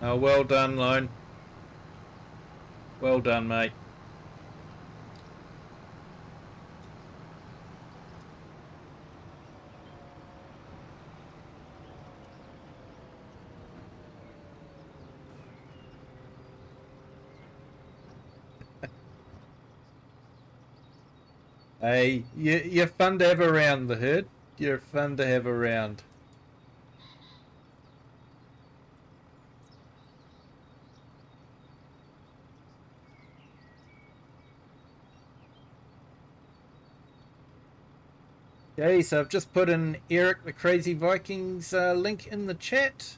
Oh, well done, Lone. Well done, mate. Hey, you're fun to have around, the herd. You're fun to have around. Okay, so I've just put in Eric the Crazy Vikings link in the chat.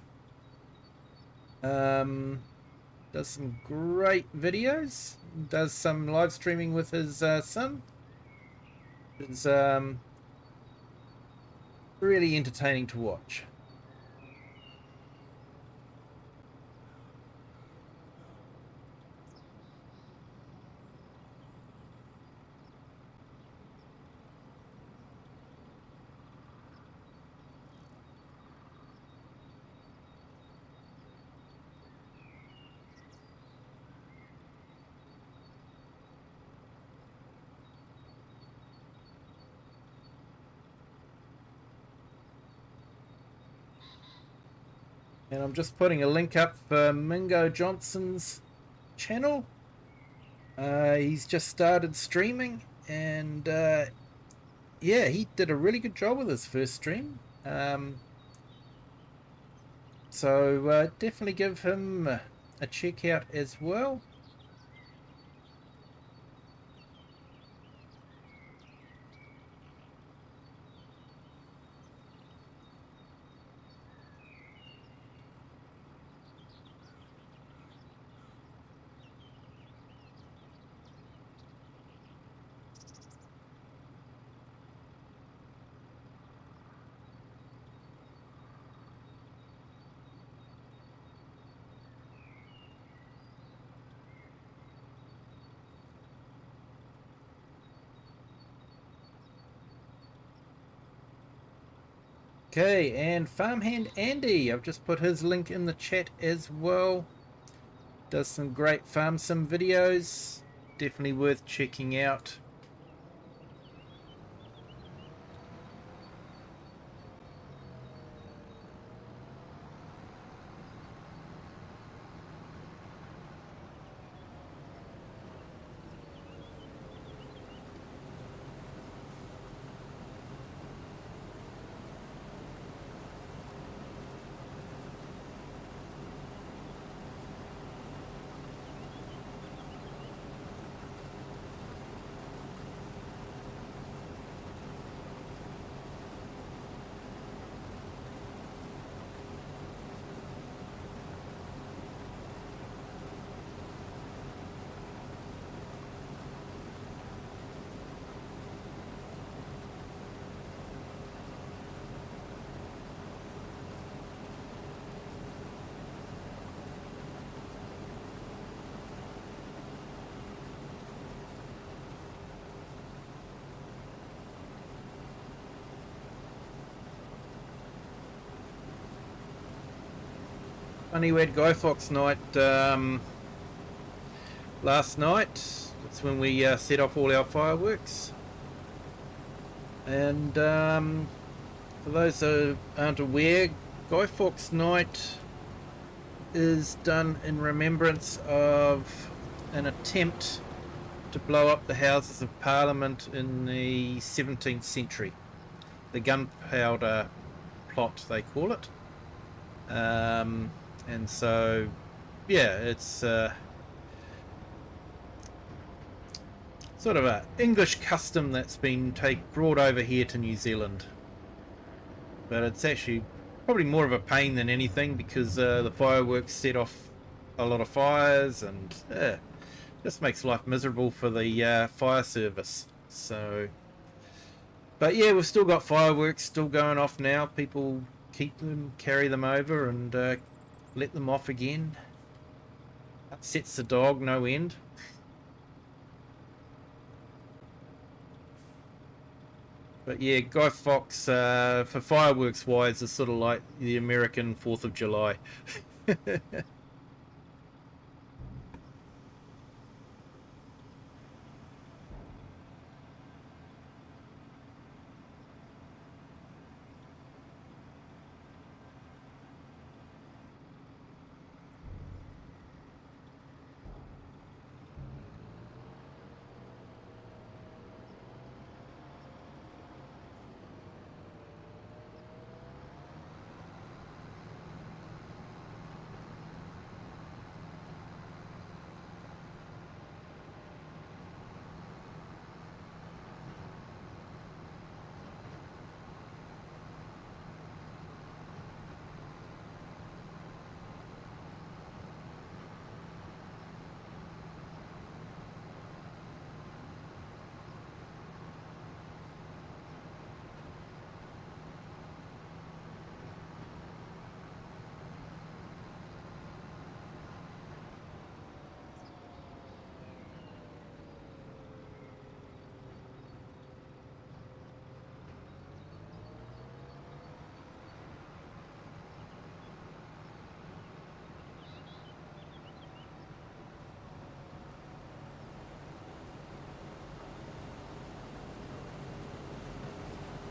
Does some great videos. Does some live streaming with his son. It's really entertaining to watch. And I'm just putting a link up for Mingo Johnson's channel. He's just started streaming, and yeah, he did a really good job with his first stream. So definitely give him a check out as well. Okay, and Farmhand Andy, I've just put his link in the chat as well. Does some great farm sim videos. Definitely worth checking out. Funny, we had Guy Fawkes night last night. That's when we set off all our fireworks. And for those who aren't aware, Guy Fawkes night is done in remembrance of an attempt to blow up the Houses of Parliament in the 17th century. The gunpowder plot, they call it. And so, yeah, it's sort of an English custom that's been brought over here to New Zealand. But it's actually probably more of a pain than anything, because the fireworks set off a lot of fires, and just makes life miserable for the fire service. So, but yeah, we've still got fireworks still going off now. People keep them, carry them over, and let them off again. Upsets the dog no end. But yeah, Guy Fawkes, for fireworks wise, is sort of like the American 4th of July.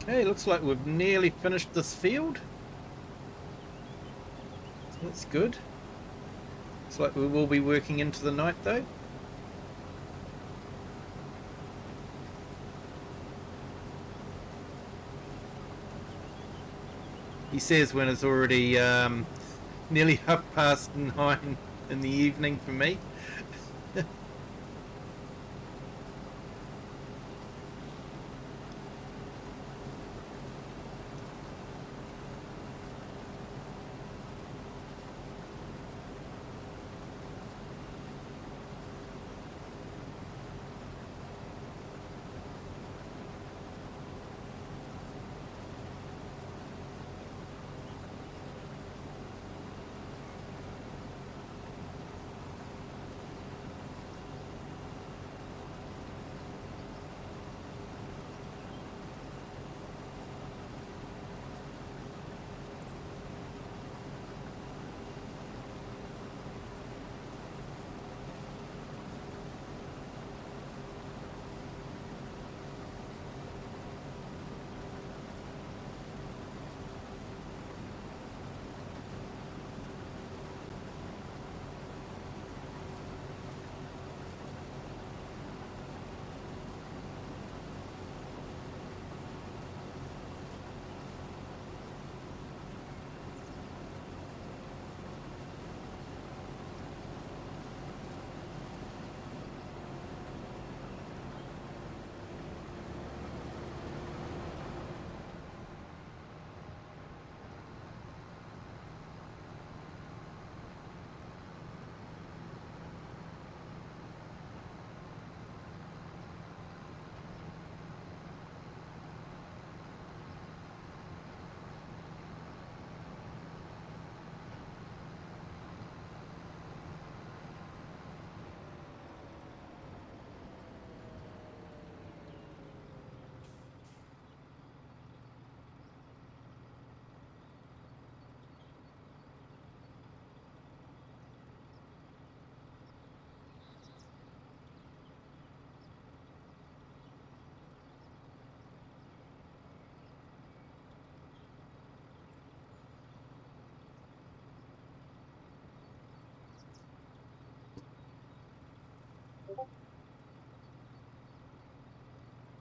Hey, looks like we've nearly finished this field. So that's good. Looks like we will be working into the night though. He says when it's already nearly 9:30 in the evening for me.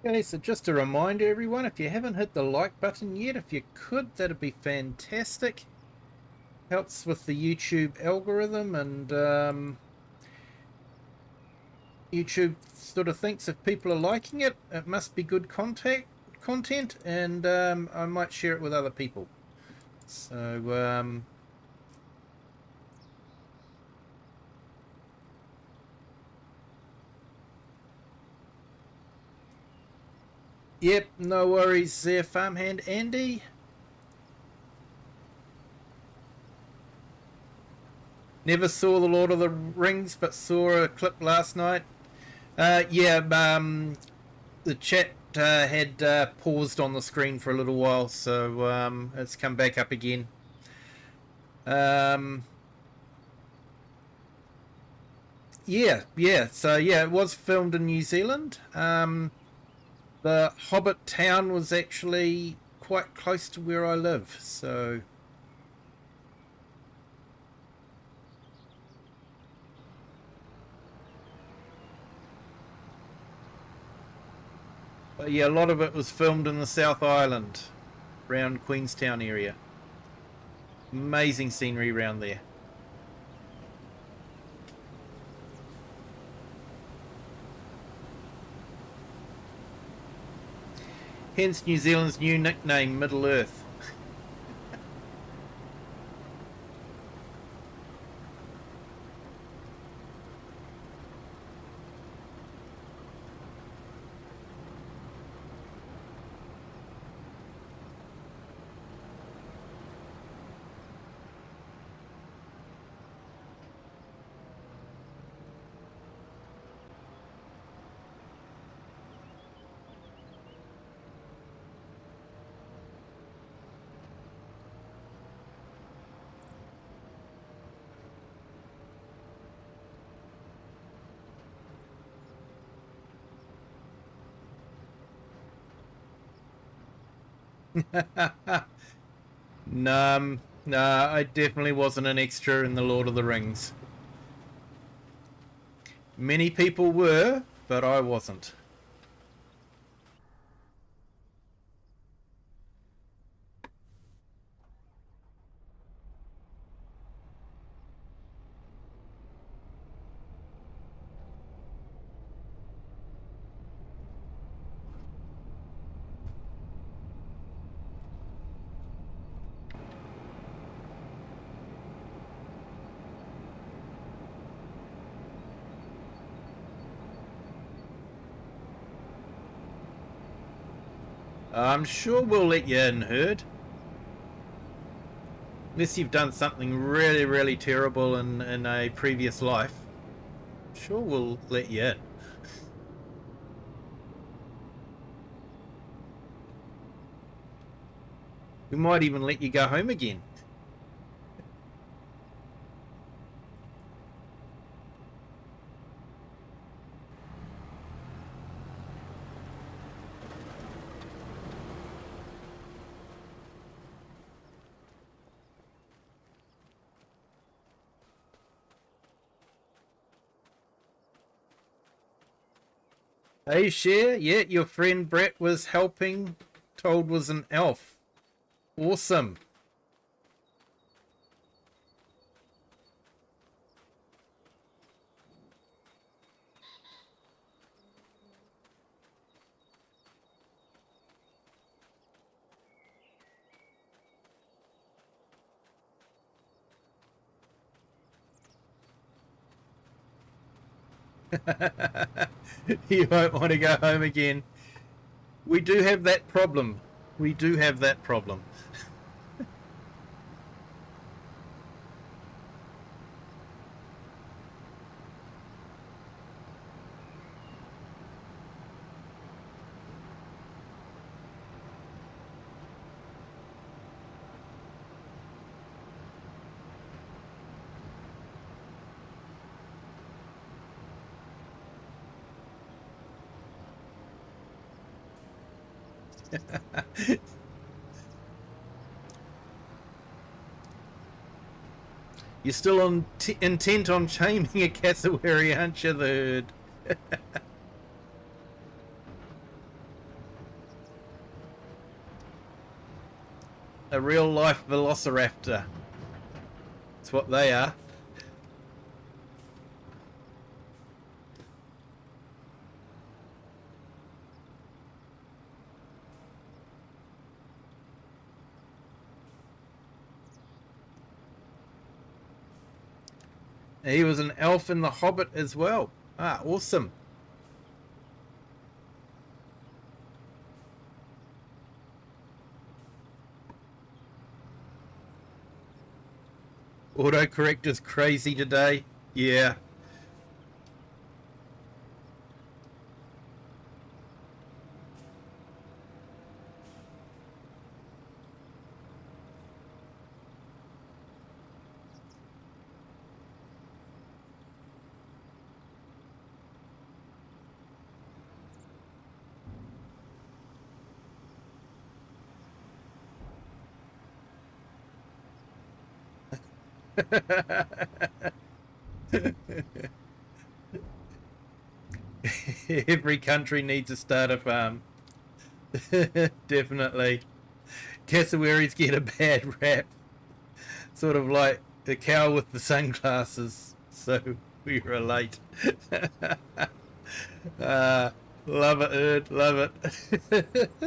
Okay, so just a reminder, everyone, if you haven't hit the like button yet, if you could, that'd be fantastic. Helps with the YouTube algorithm, and YouTube sort of thinks if people are liking it, it must be good content, and I might share it with other people. So, yep, no worries there, farmhand Andy. Never saw the Lord of the Rings, but saw a clip last night. Yeah, the chat had paused on the screen for a little while, so it's come back up again. Yeah. So yeah, it was filmed in New Zealand. The Hobbit town was actually quite close to where I live, so. But yeah, a lot of it was filmed in the South Island, around Queenstown area. Amazing scenery around there. Hence New Zealand's new nickname, Middle Earth. Nah, I definitely wasn't an extra in the Lord of the Rings. Many people were, but I wasn't. I'm sure we'll let you in, Herd. Unless you've done something really, really terrible in a previous life. Sure, we'll let you in. We might even let you go home again. Hey, Cher, yeah, your friend Brett was helping. Told was an elf. Awesome. You won't want to go home again. We do have that problem. We do have that problem. You're still intent on taming a cassowary, aren't you, the herd? A real life velociraptor. That's what they are. He was an elf in The Hobbit as well. Ah, awesome. Autocorrect is crazy today. Yeah. Every country needs a starter farm. Definitely. Cassowaries get a bad rap. Sort of like the cow with the sunglasses. So we relate. uh, love it, Erd. Love it.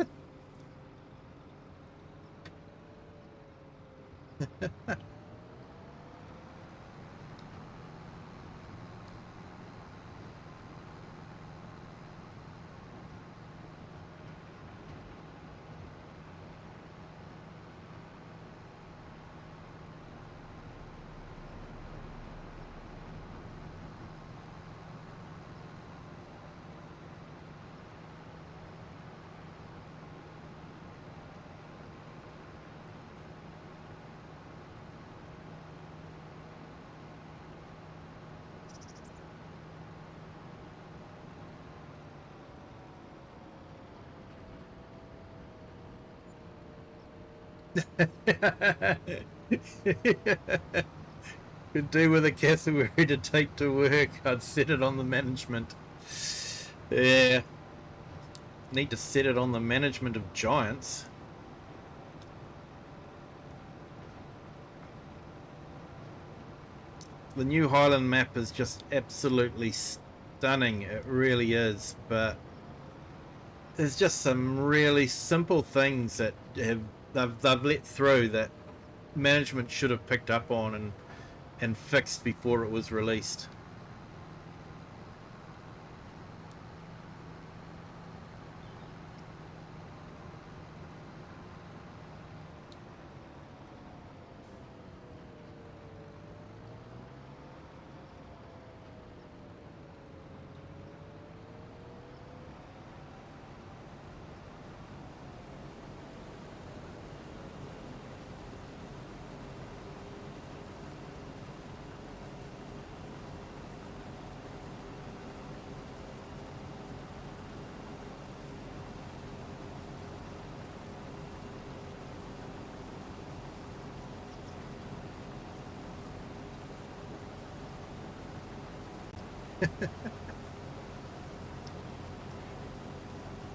Could do with a cassowary to take to work. I'd set it on the management. Yeah. Need to set it on the management of giants. The new Highland map is just absolutely stunning. It really is, but there's just some really simple things that they've let through that management should have picked up on and fixed before it was released.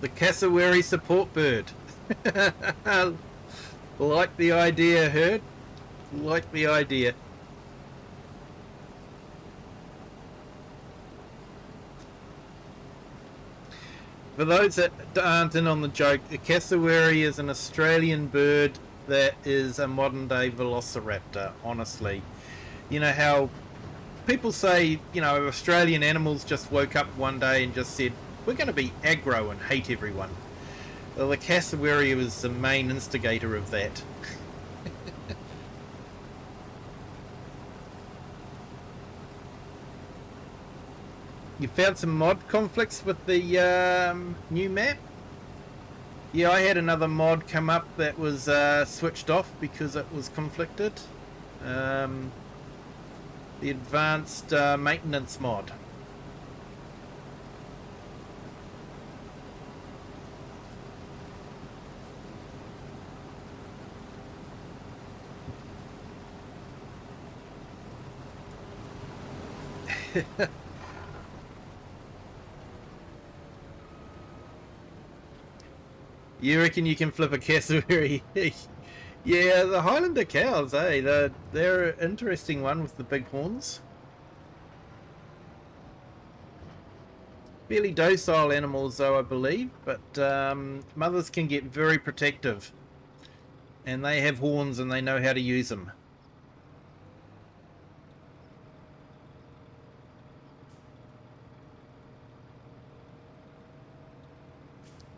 The cassowary support bird. Like the idea, Herd. Like the idea. For those that aren't in on the joke, the cassowary is an Australian bird that is a modern day velociraptor, honestly. You know how people say, you know, Australian animals just woke up one day and just said, we're going to be aggro and hate everyone. Well, the cassowary was the main instigator of that. You found some mod conflicts with the new map? Yeah, I had another mod come up that was switched off because it was conflicted. The advanced maintenance mod. You reckon you can flip a cassowary? Yeah, the Highlander cows, eh? They're an interesting one with the big horns. Fairly docile animals, though, I believe, but mothers can get very protective. And they have horns and they know how to use them.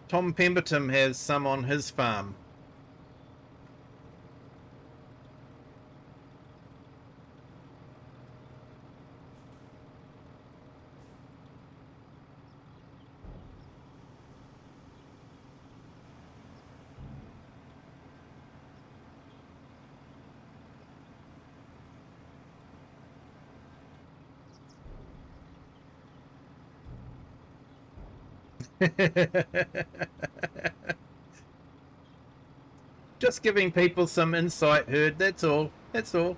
Tom Pemberton has some on his farm. Just giving people some insight, Herd, that's all. That's all.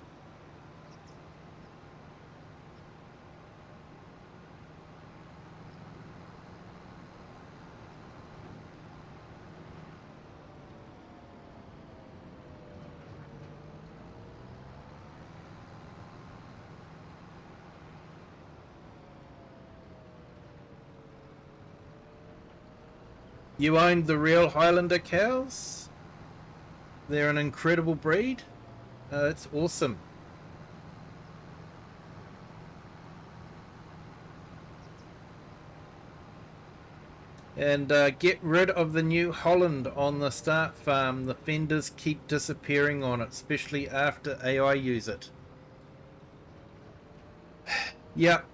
You owned the real Highlander cows? They're an incredible breed. It's awesome. And get rid of the New Holland on the start farm. The fenders keep disappearing on it, especially after AI use it. Yep.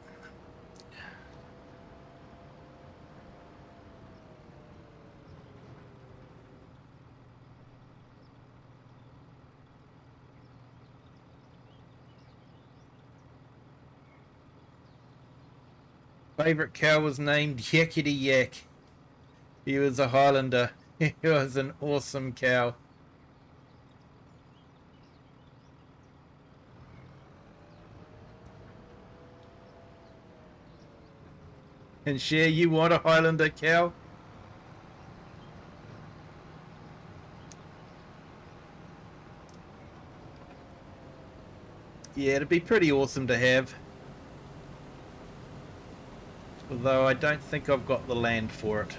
Favorite cow was named Yakety Yak. He was a Highlander. He was an awesome cow. And Cher, you want a Highlander cow? Yeah, it'd be pretty awesome to have. Although I don't think I've got the land for it.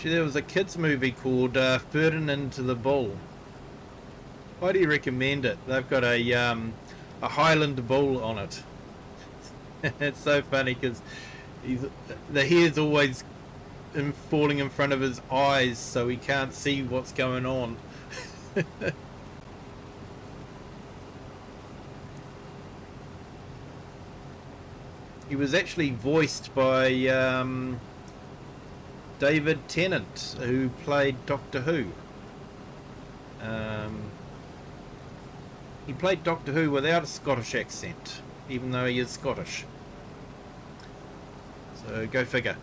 There was a kids movie called Ferdinand to the Bull. Highly recommend it. They've got a Highland bull on it. It's so funny because the hair's always falling in front of his eyes, so he can't see what's going on. He was actually voiced by David Tennant, who played Doctor Who. He played Doctor Who without a Scottish accent, even though he is Scottish. So go figure.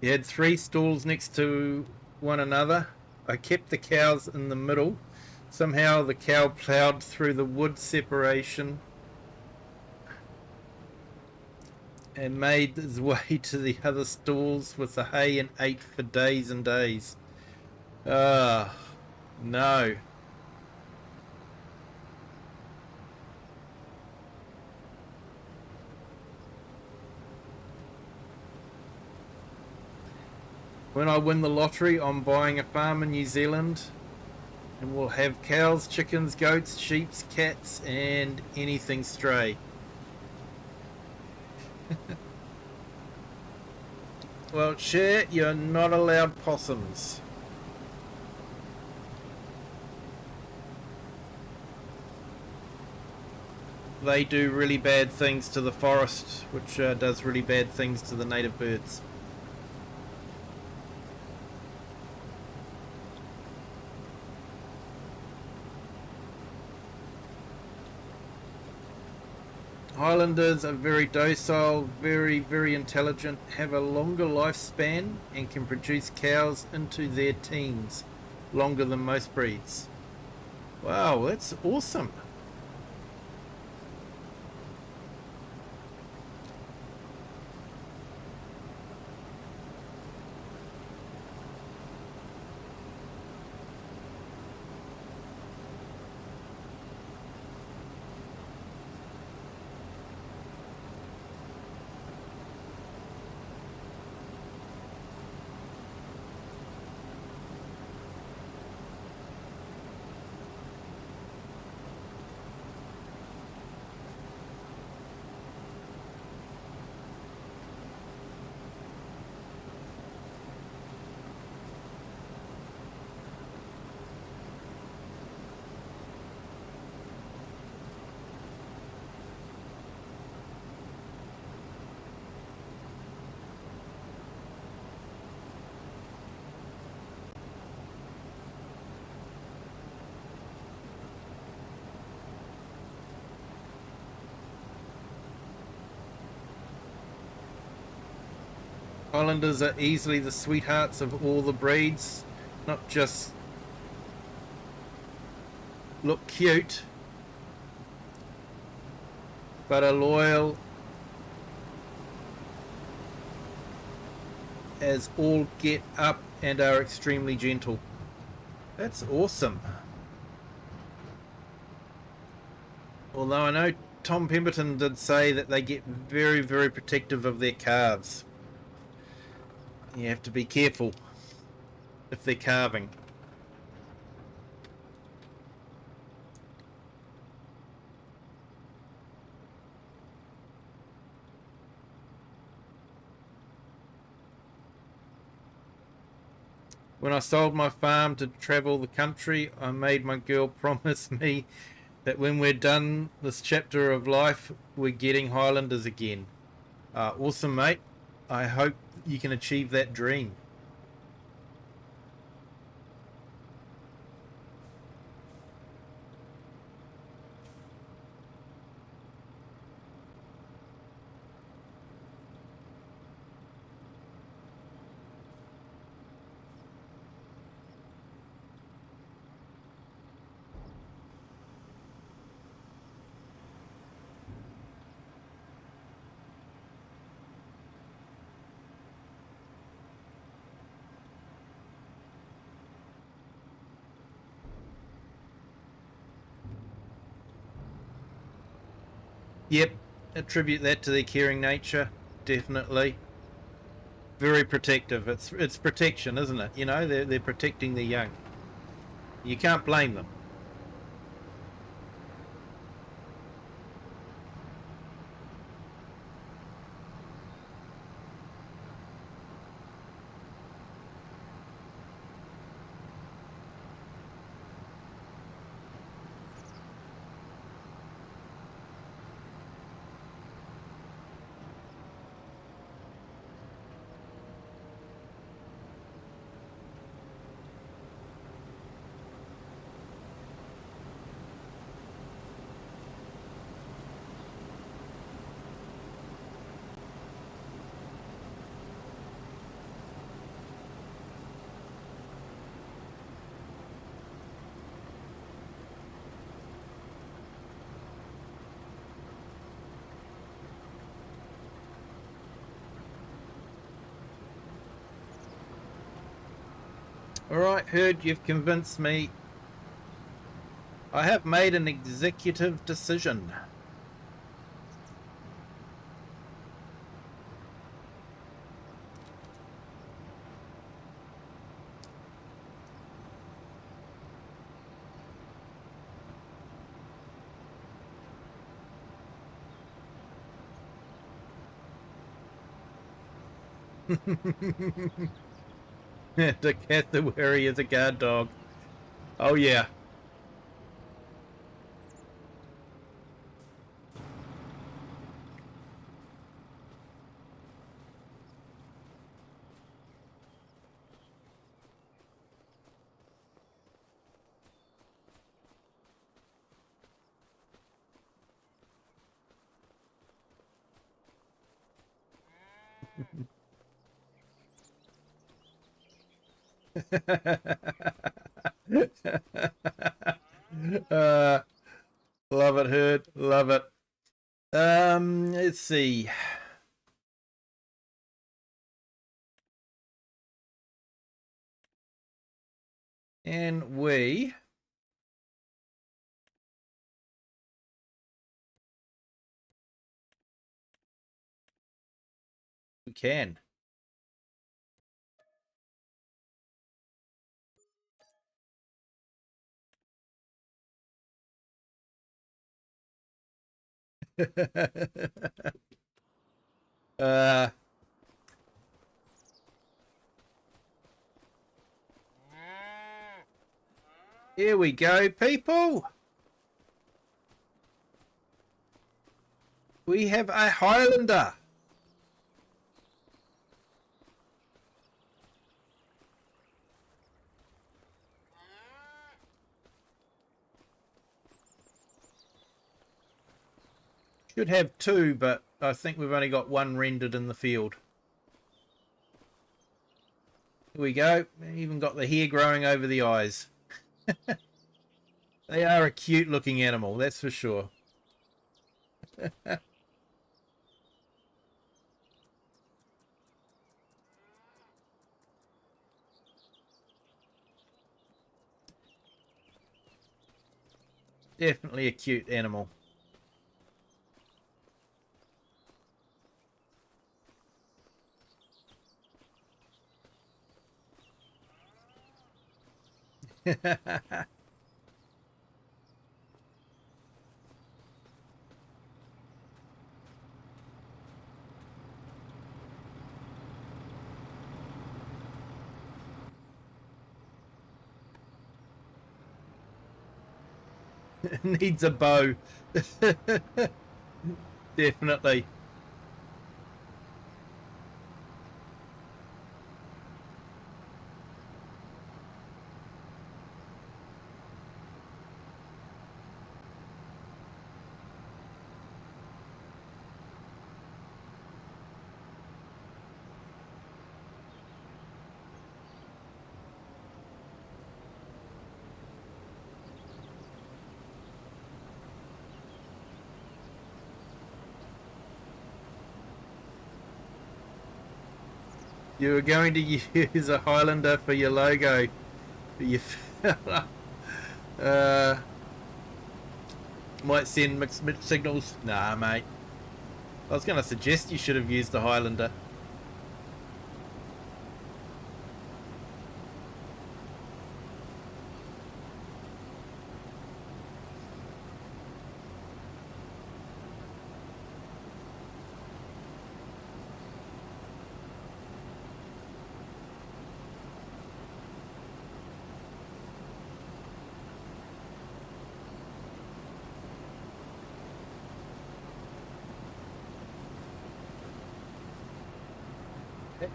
He had 3 stalls next to one another. I kept the cows in the middle. Somehow the cow ploughed through the wood separation and made his way to the other stalls with the hay and ate for days and days. Ah, no. When I win the lottery, I'm buying a farm in New Zealand, and we'll have cows, chickens, goats, sheep, cats, and anything stray. Well, Cher, you're not allowed possums. They do really bad things to the forest, which does really bad things to the native birds. Highlanders are very docile, very intelligent, have a longer lifespan, and can produce cows into their teens, longer than most breeds. Wow, that's awesome. Highlanders are easily the sweethearts of all the breeds, not just look cute, but are loyal as all get up and are extremely gentle. That's awesome. Although I know Tom Pemberton did say that they get very, very protective of their calves. You have to be careful if they're calving. When I sold my farm to travel the country, I made my girl promise me that when we're done this chapter of life, we're getting Highlanders again. Awesome, mate. I hope you can achieve that dream. Yep, attribute that to their caring nature, definitely. Very protective. It's protection, isn't it? You know, they're protecting their young. You can't blame them. Alright, Herd, you've convinced me. I have made an executive decision. The cassowary is a guard dog. Oh yeah. uh, love it, Herd. Love it. Let's see. And we can. uh Here we go, people. We have a Highlander. Should have two, but I think we've only got one rendered in the field. Here we go. Even got the hair growing over the eyes. They are a cute looking animal, that's for sure. Definitely a cute animal. Needs a bow. Definitely. You were going to use a Highlander for your logo. But you might send mixed signals. Nah, mate. I was going to suggest you should have used the Highlander.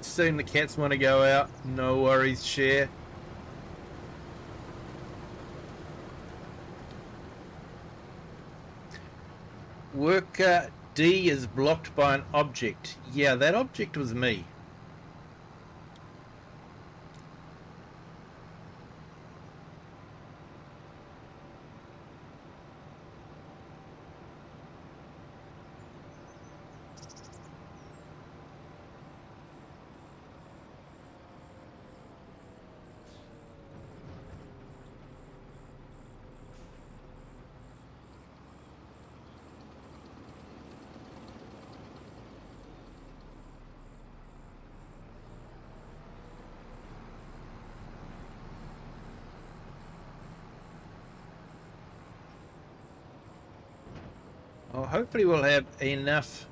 Soon the cats want to go out. No worries, share. Worker D is blocked by an object. Yeah, that object was me. Oh, hopefully we'll have enough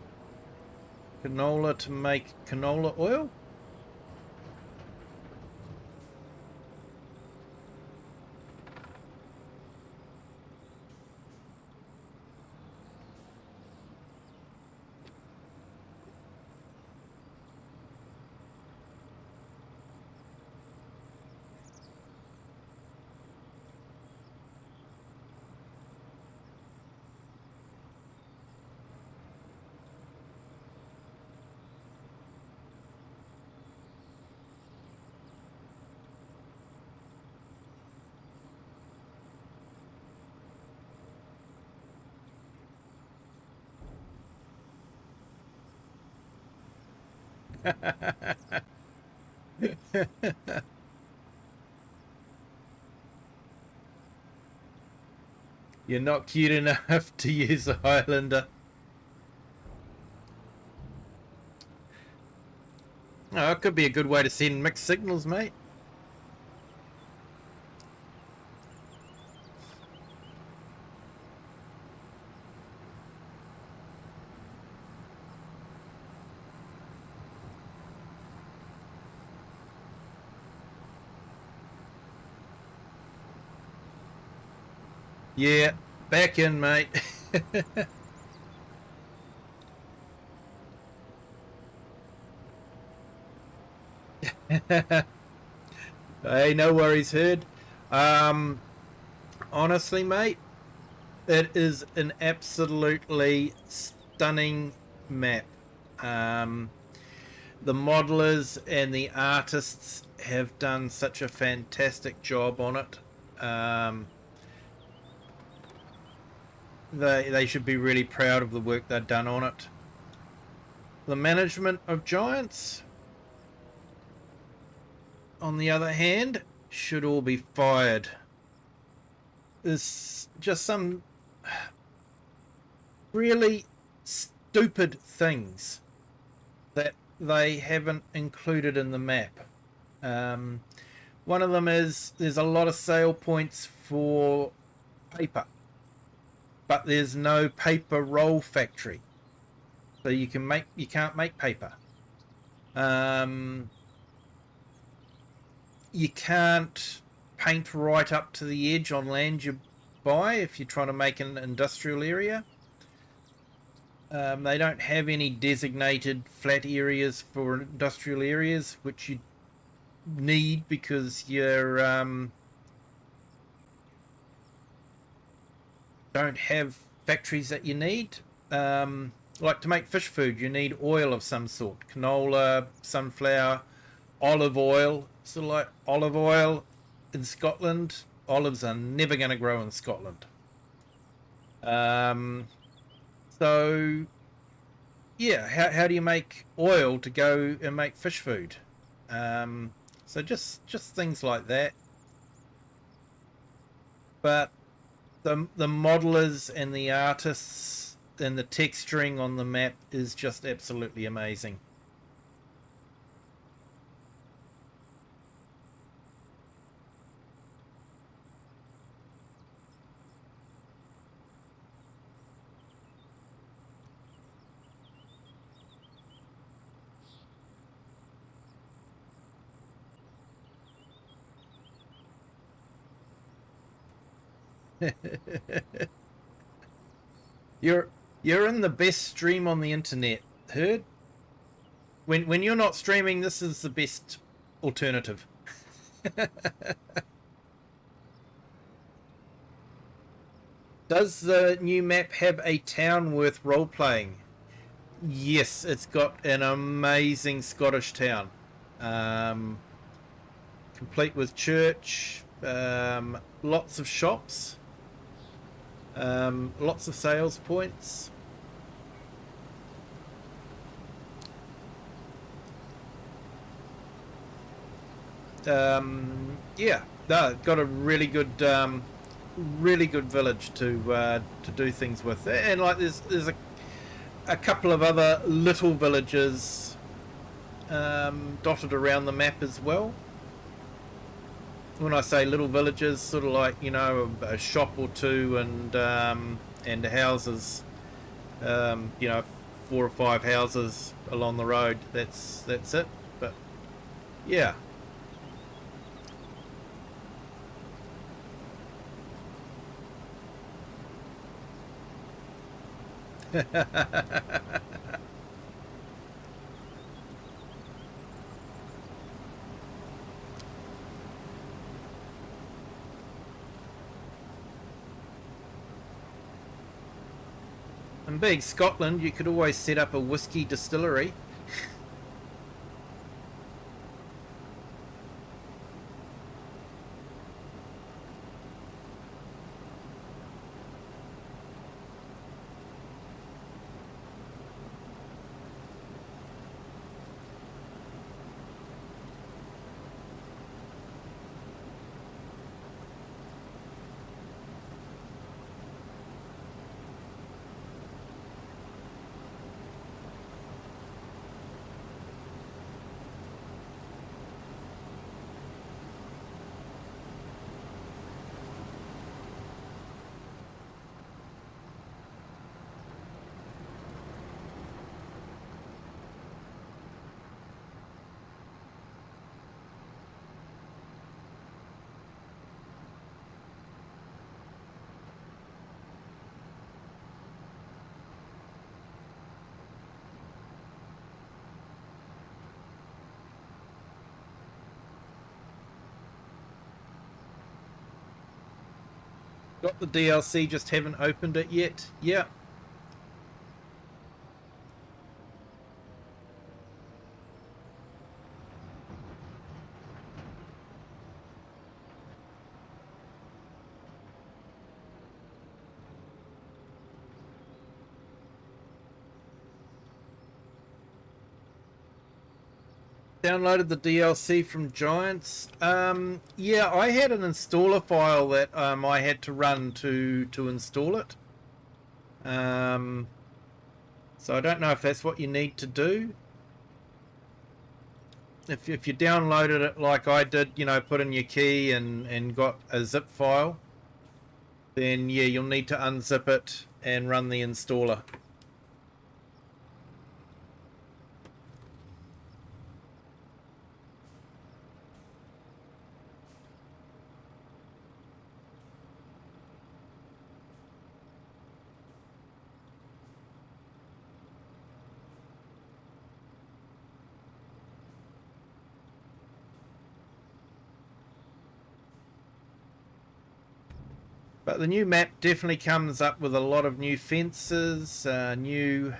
canola to make canola oil. You're not cute enough to use a Highlander. Oh, it could be a good way to send mixed signals, mate. Yeah, back in, mate. Hey, no worries, Herd. Honestly, mate, it is an absolutely stunning map. the modelers and the artists have done such a fantastic job on it. They should be really proud of the work they've done on it. The management of giants, on the other hand, should all be fired. There's just some really stupid things that they haven't included in the map. One of them is there's a lot of sale points for paper, but there's no paper roll factory, so you can't make paper. You can't paint right up to the edge on land you buy if you're trying to make an industrial area. They don't have any designated flat areas for industrial areas, which you need because you're don't have factories that you need. Like to make fish food, you need oil of some sort: canola, sunflower, olive oil. So like olive oil in Scotland, olives are never going to grow in Scotland. So yeah, how do you make oil to go and make fish food? So just things like that. But the modelers and the artists and the texturing on the map is just absolutely amazing. You're in the best stream on the internet, heard? When you're not streaming, this is the best alternative. Does the new map have a town worth role-playing? Yes, it's got an amazing Scottish town. Complete with church, lots of shops, lots of sales points. Yeah, no, got a really good village to do things with, and like there's a couple of other little villages dotted around the map as well. When I say little villages, sort of like, you know, a shop or two and houses, you know, 4 or 5 houses along the road. That's it. But yeah. In big Scotland, you could always set up a whiskey distillery. Got the DLC, just haven't opened it yet. Yeah. downloaded the DLC from Giants. Yeah, I had an installer file that I had to run to install it. So I don't know if that's what you need to do. If you downloaded it like I did, you know, put in your key and got a zip file, then yeah, you'll need to unzip it and run the installer. But the new map definitely comes up with a lot of new fences, new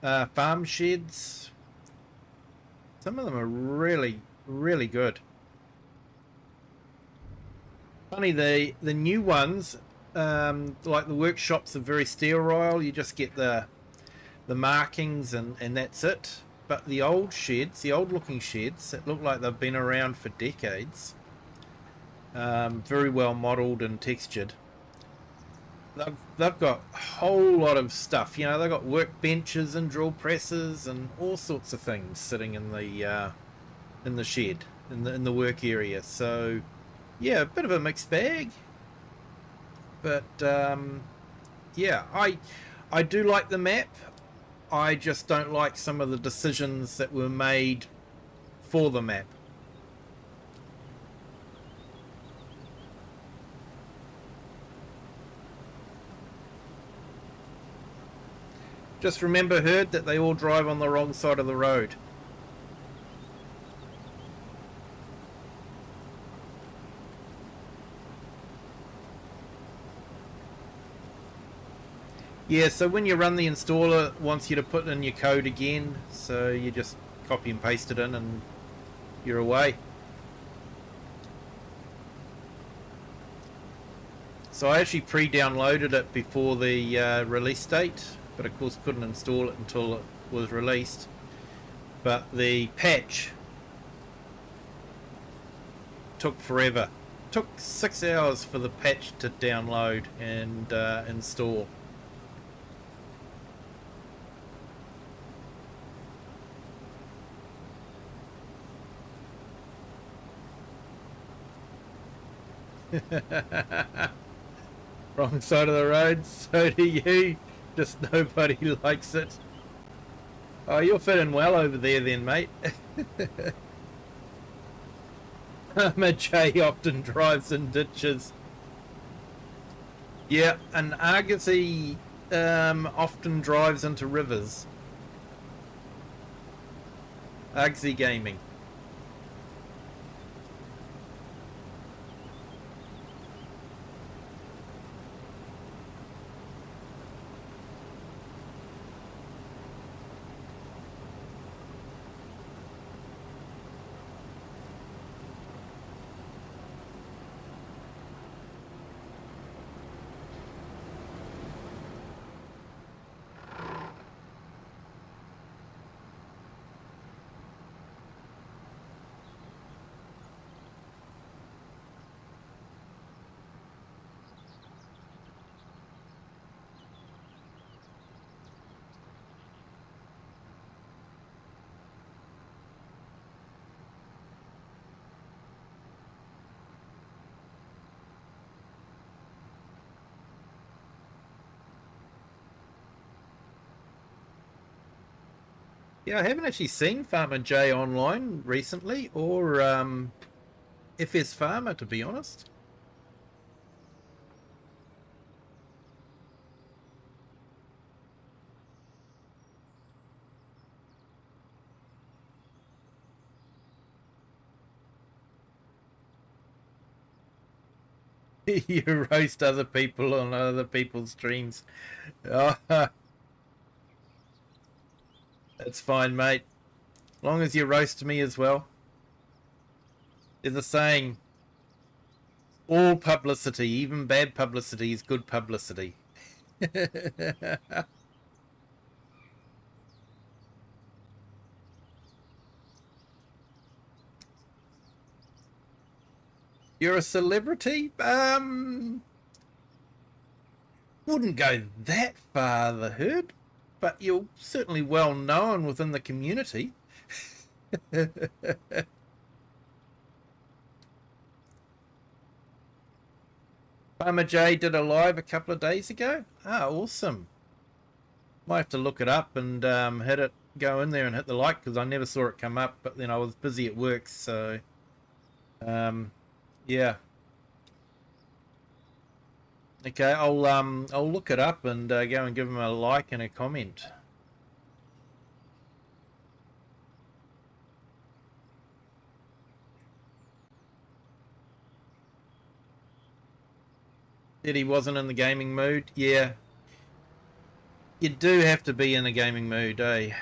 farm sheds. Some of them are really, really good. Funny, the new ones, like the workshops, are very sterile. You just get the markings and that's it. But the old sheds, the old looking sheds that look like they've been around for decades, very well modelled and textured. They've got a whole lot of stuff. You know, they've got workbenches and drill presses and all sorts of things sitting in the shed, in the work area. So yeah, a bit of a mixed bag. But yeah, I do like the map. I just don't like some of the decisions that were made for the map. Just remember, Herd, that they all drive on the wrong side of the road. Yeah, so when you run the installer, it wants you to put in your code again, so you just copy and paste it in and you're away. So I actually pre-downloaded it before the release date, but of course couldn't install it until it was released. But the patch took forever. It took 6 hours for the patch to download and install. Wrong side of the road, so do you. Just nobody likes it. Oh, you're fitting well over there then, mate. Jay often drives in ditches. Yeah, and Argosy often drives into rivers. Argosy Gaming. Yeah, I haven't actually seen Farmer J online recently, or FS Farmer, to be honest. You roast other people on other people's streams. Oh, that's fine, mate. As long as you roast me as well. There's a saying, all publicity, even bad publicity, is good publicity. You're a celebrity? Wouldn't go that far, the herd, but you're certainly well known within the community. Farmer J did a live a couple of days ago. Ah, awesome. Might have to look it up and hit it, go in there and hit the like, because I never saw it come up, but then I was busy at work, so yeah. Okay, I'll look it up and go and give him a like and a comment. Said he wasn't in the gaming mood. Yeah, you do have to be in a gaming mood, eh?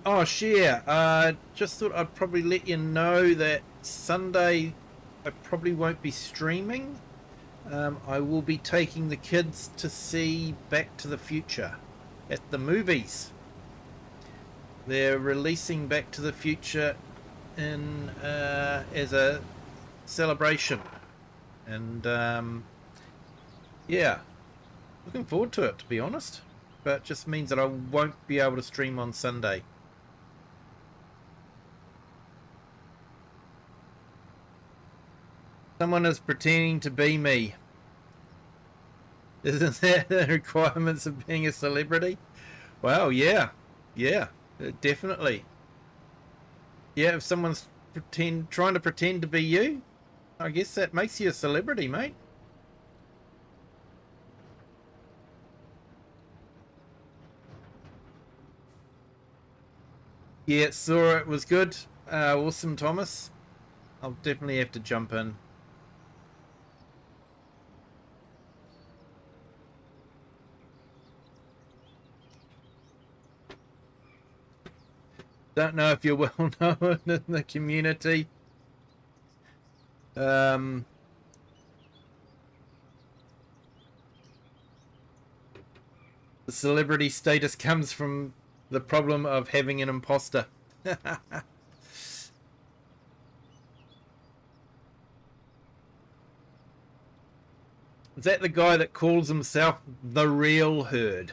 Oh, share. Just thought I'd probably let you know that Sunday I probably won't be streaming. I will be taking the kids to see Back to the Future at the movies. They're releasing Back to the Future in as a celebration, and yeah, looking forward to it, to be honest. But it just means that I won't be able to stream on Sunday. Someone is pretending to be me. Isn't that the requirements of being a celebrity? Well, yeah, definitely. Yeah, if someone's trying to pretend to be you, I guess that makes you a celebrity, mate. Yeah, saw it, was good. Awesome, Thomas. I'll definitely have to jump in. Don't know if you're well known in the community. The celebrity status comes from the problem of having an imposter. Is that the guy that calls himself the real herd?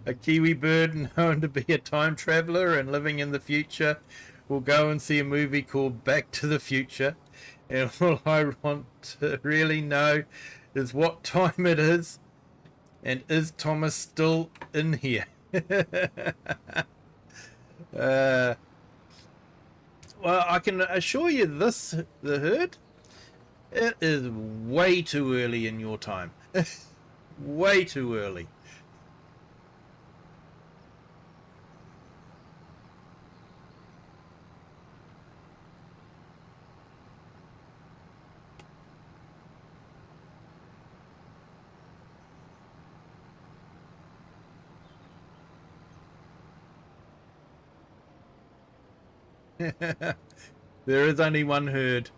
A Kiwi bird known to be a time traveler and living in the future will go and see a movie called Back to the Future, and all I want to really know is what time it is, and is Thomas still in here? Well, I can assure you this, the herd, it is way too early in your time. Way too early. There is only one herd.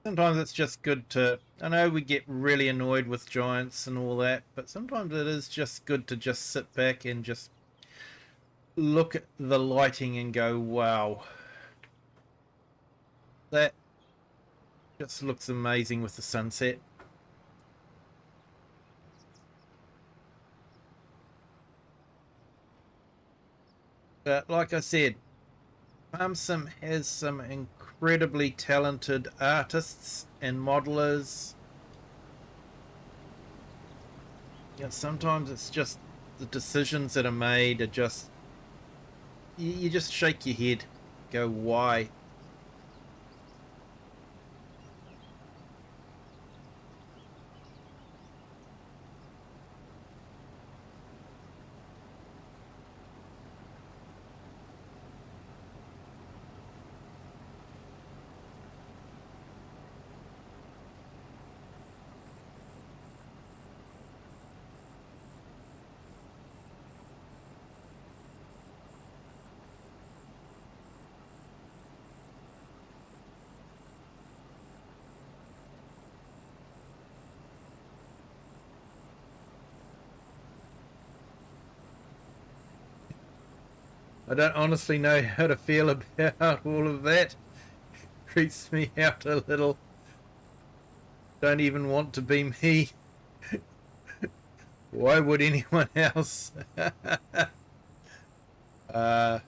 Sometimes it's just good to, I know we get really annoyed with giants and all that, but sometimes it is just good to just sit back and just look at the lighting and go, wow, that just looks amazing with the sunset. But like I said, Farm Sim has some incredibly talented artists and modelers. You know, sometimes it's just the decisions that are made are just, you just shake your head, go, why? I don't honestly know how to feel about all of that. Creeps me out a little. Don't even want to be me. Why would anyone else? uh,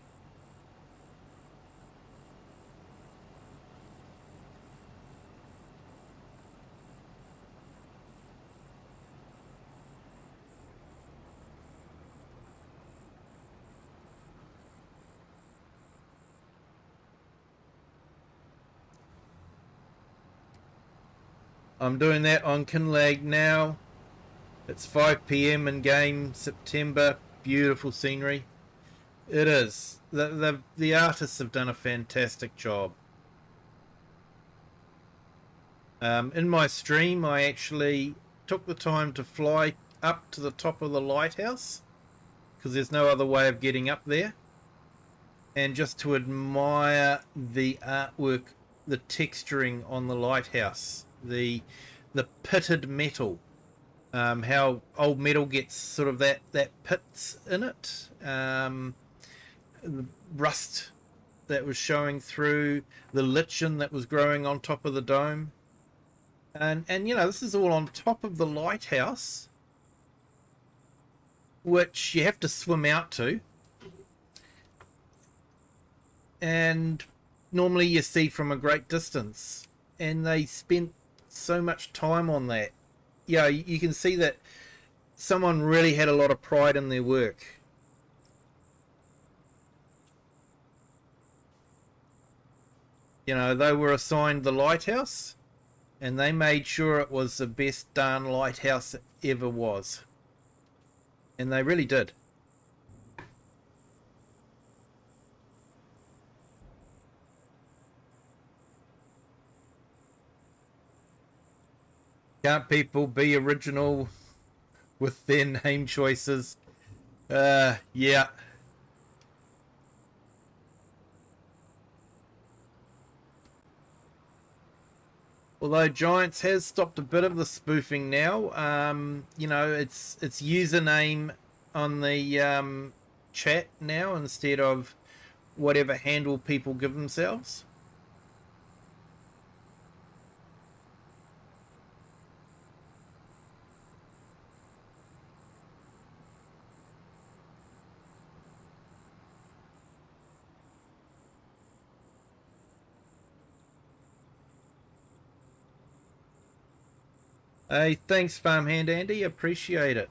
I'm doing that on Kinlag now. It's 5 p.m. in game, September. Beautiful scenery. It is. The artists have done a fantastic job. In my stream, I actually took the time to fly up to the top of the lighthouse because there's no other way of getting up there, and just to admire the artwork, the texturing on the lighthouse, the pitted metal, how old metal gets sort of that pits in it, the rust that was showing through, the lichen that was growing on top of the dome. And you know, this is all on top of the lighthouse, which you have to swim out to, and normally you see from a great distance. And they spent so much time on that. Yeah, you can see that someone really had a lot of pride in their work. You know, they were assigned the lighthouse, and they made sure it was the best darn lighthouse it ever was. And they really did. Can't people be original with their name choices? Yeah. Although Giants has stopped a bit of the spoofing now. You know, it's username on the chat now instead of whatever handle people give themselves. Hey, thanks, Farmhand Andy. Appreciate it.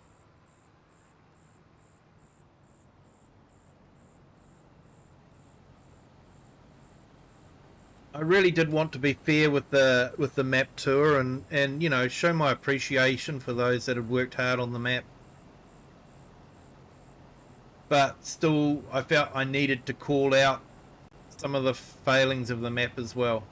I really did want to be fair with the map tour, and you know, show my appreciation for those that have worked hard on the map. But still, I felt I needed to call out some of the failings of the map as well.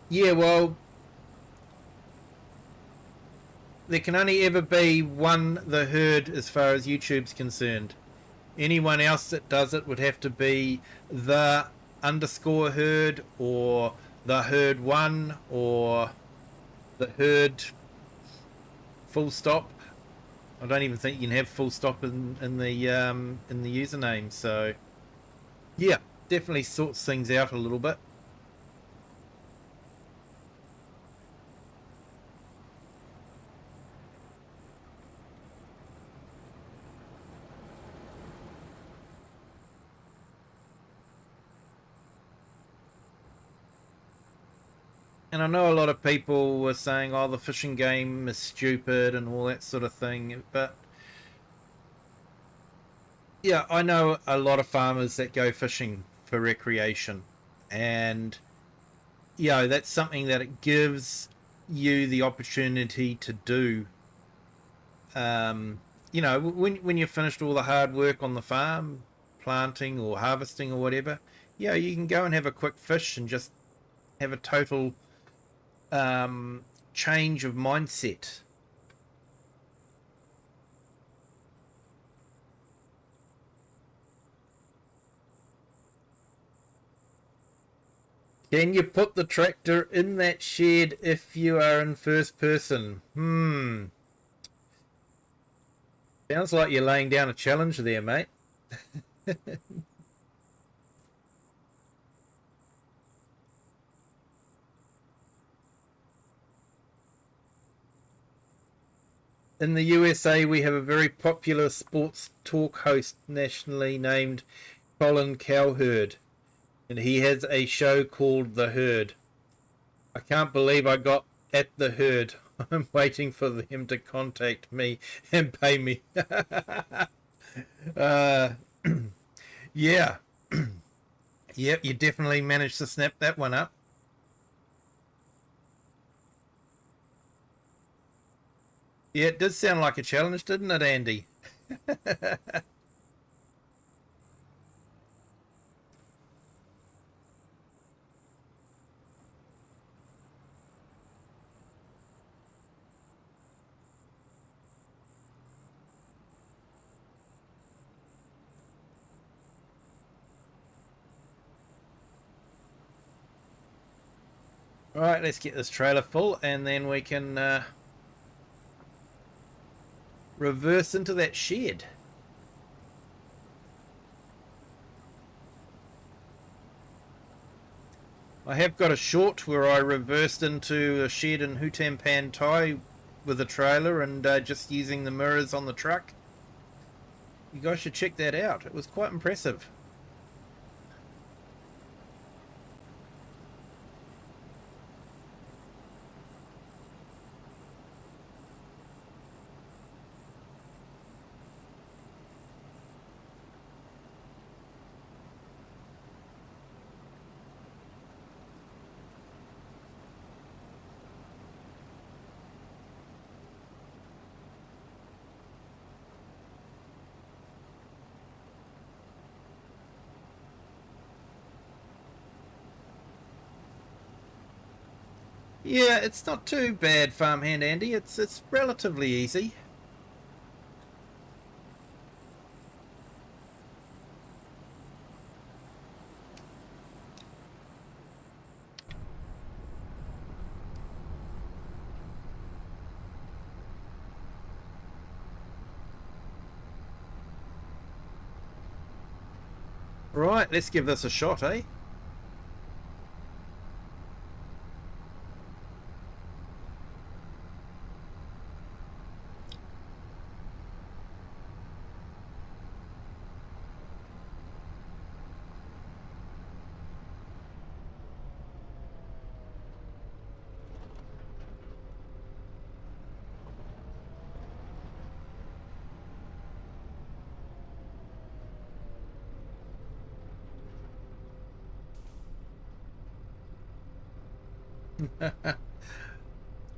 Yeah, well, there can only ever be one the herd as far as YouTube's concerned. Anyone else that does it would have to be the underscore herd, or the herd one, or the herd full stop. I don't even think you can have full stop in the username. So yeah, definitely sorts things out a little bit. And I know a lot of people were saying, "Oh, the fishing game is stupid" and all that sort of thing. But yeah, I know a lot of farmers that go fishing for recreation, and that's something that it gives you the opportunity to do. When you've finished all the hard work on the farm, planting or harvesting or whatever, you can go and have a quick fish and just have a total change of mindset. Can you put the tractor in that shed if you are in first person? Sounds like you're laying down a challenge there, mate. In the USA, we have a very popular sports talk host nationally named Colin Cowherd, and he has a show called The Herd. I can't believe I got at The Herd. I'm waiting for them to contact me and pay me. uh, yeah. Yep, you definitely managed to snap that one up. Yeah, it does sound like a challenge, didn't it, Andy? All right, let's get this trailer full, and then we can reverse into that shed. I have got a short where I reversed into a shed in Hutampan Tai with a trailer and just using the mirrors on the truck. You guys should check that out. It was quite impressive. Yeah, it's not too bad, farmhand Andy. It's relatively easy. Right, let's give this a shot, eh?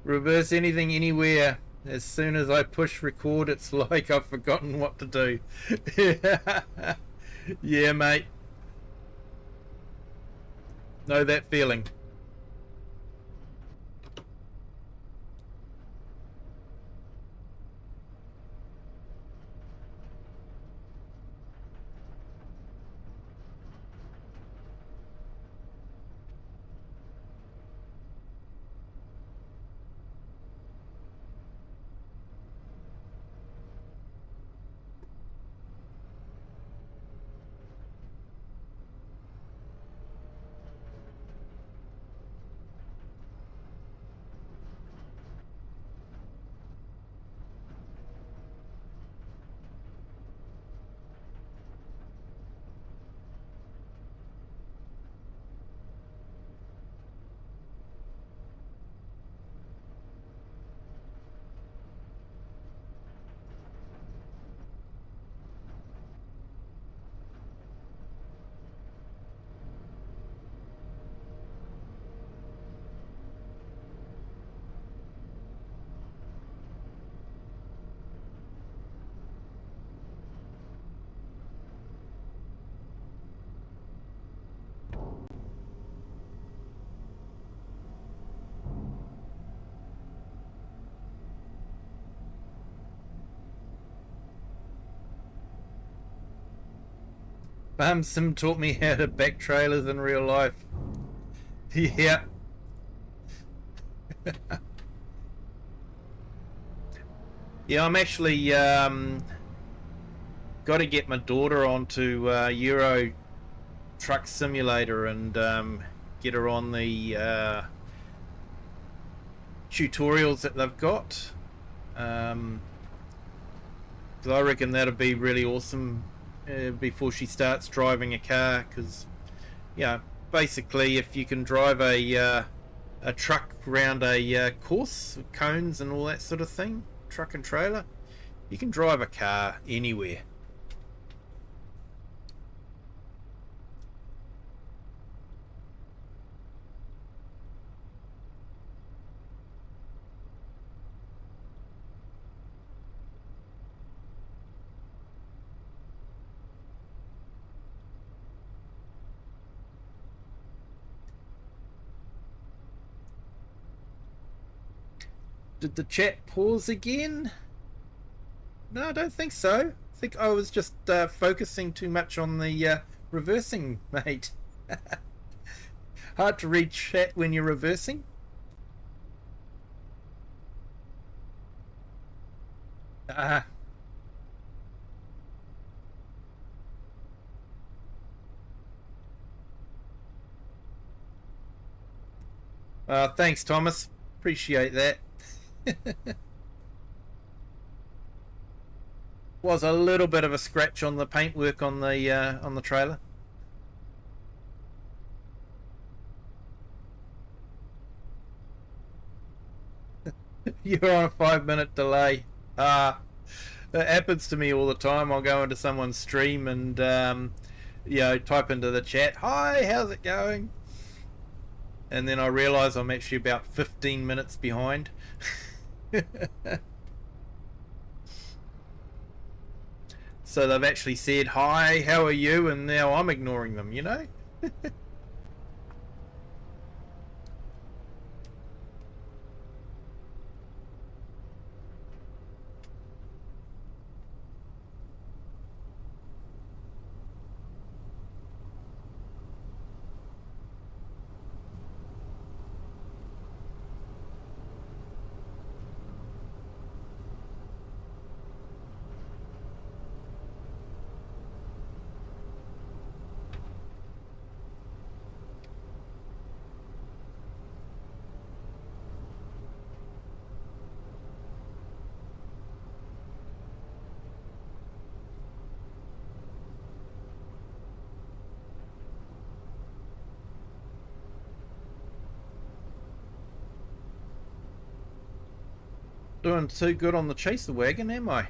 Reverse anything anywhere. As soon as I push record, it's like I've forgotten what to do. Yeah, mate. Know that feeling. Farm Sim taught me how to back trailers in real life. Yeah. Yeah, I'm actually got to get my daughter onto Euro Truck Simulator and get her on the tutorials that they've got. Because I reckon that'll be really awesome before she starts driving a car. Because, yeah, basically, if you can drive a truck around a course with cones and all that sort of thing, truck and trailer, you can drive a car anywhere. Did the chat pause again? No, I don't think so. I think I was just focusing too much on the reversing, mate. Hard to read chat when you're reversing. Ah. Thanks, Thomas. Appreciate that. Was a little bit of a scratch on the paintwork on the trailer. You're on a 5-minute delay. It happens to me all the time. I'll go into someone's stream and type into the chat, "Hi, how's it going?" And then I realise I'm actually about 15 minutes behind. So they've actually said, "Hi, how are you?" And now I'm ignoring them, you know? Doing too good on the chaser wagon, am I?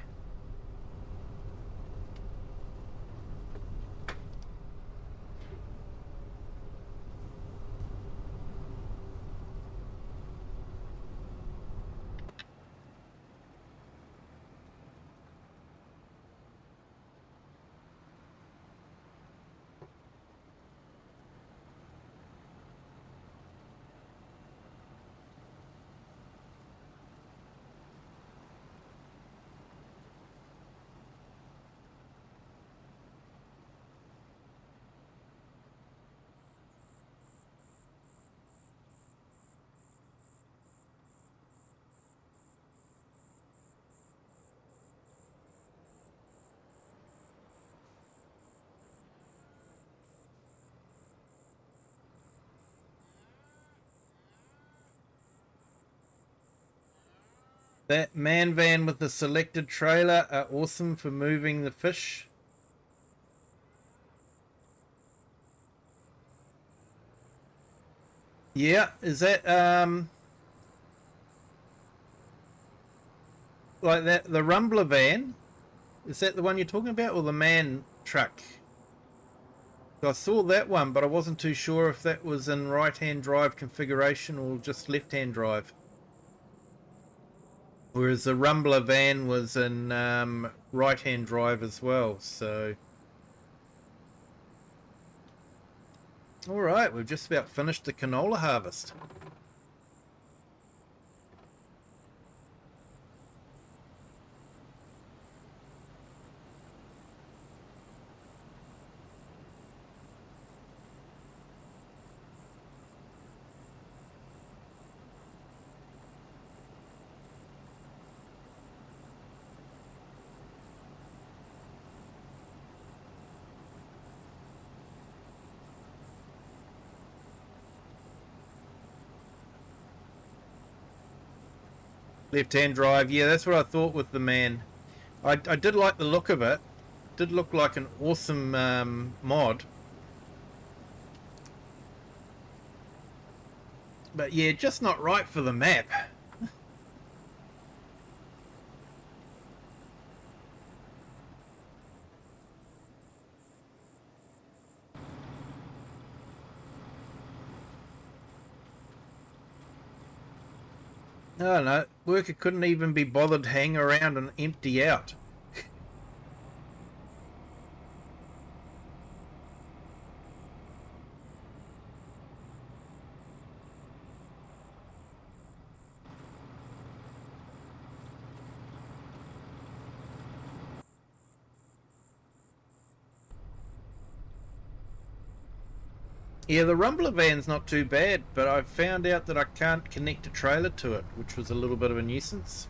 That man van with the selected trailer are awesome for moving the fish. Yeah, is that like that the rumbler van? Is that the one you're talking about, or the man truck? I saw that one, but I wasn't too sure if that was in right-hand drive configuration or just left-hand drive. Whereas the rumbler van was in right-hand drive as well, so... Alright, we've just about finished the canola harvest. Left-hand drive. Yeah, that's what I thought with the man. I did like the look of it. Did look like an awesome mod. But yeah, just not right for the map. No, no, worker couldn't even be bothered to hang around and empty out. Yeah, the Rumbler van's not too bad, but I found out that I can't connect a trailer to it, which was a little bit of a nuisance.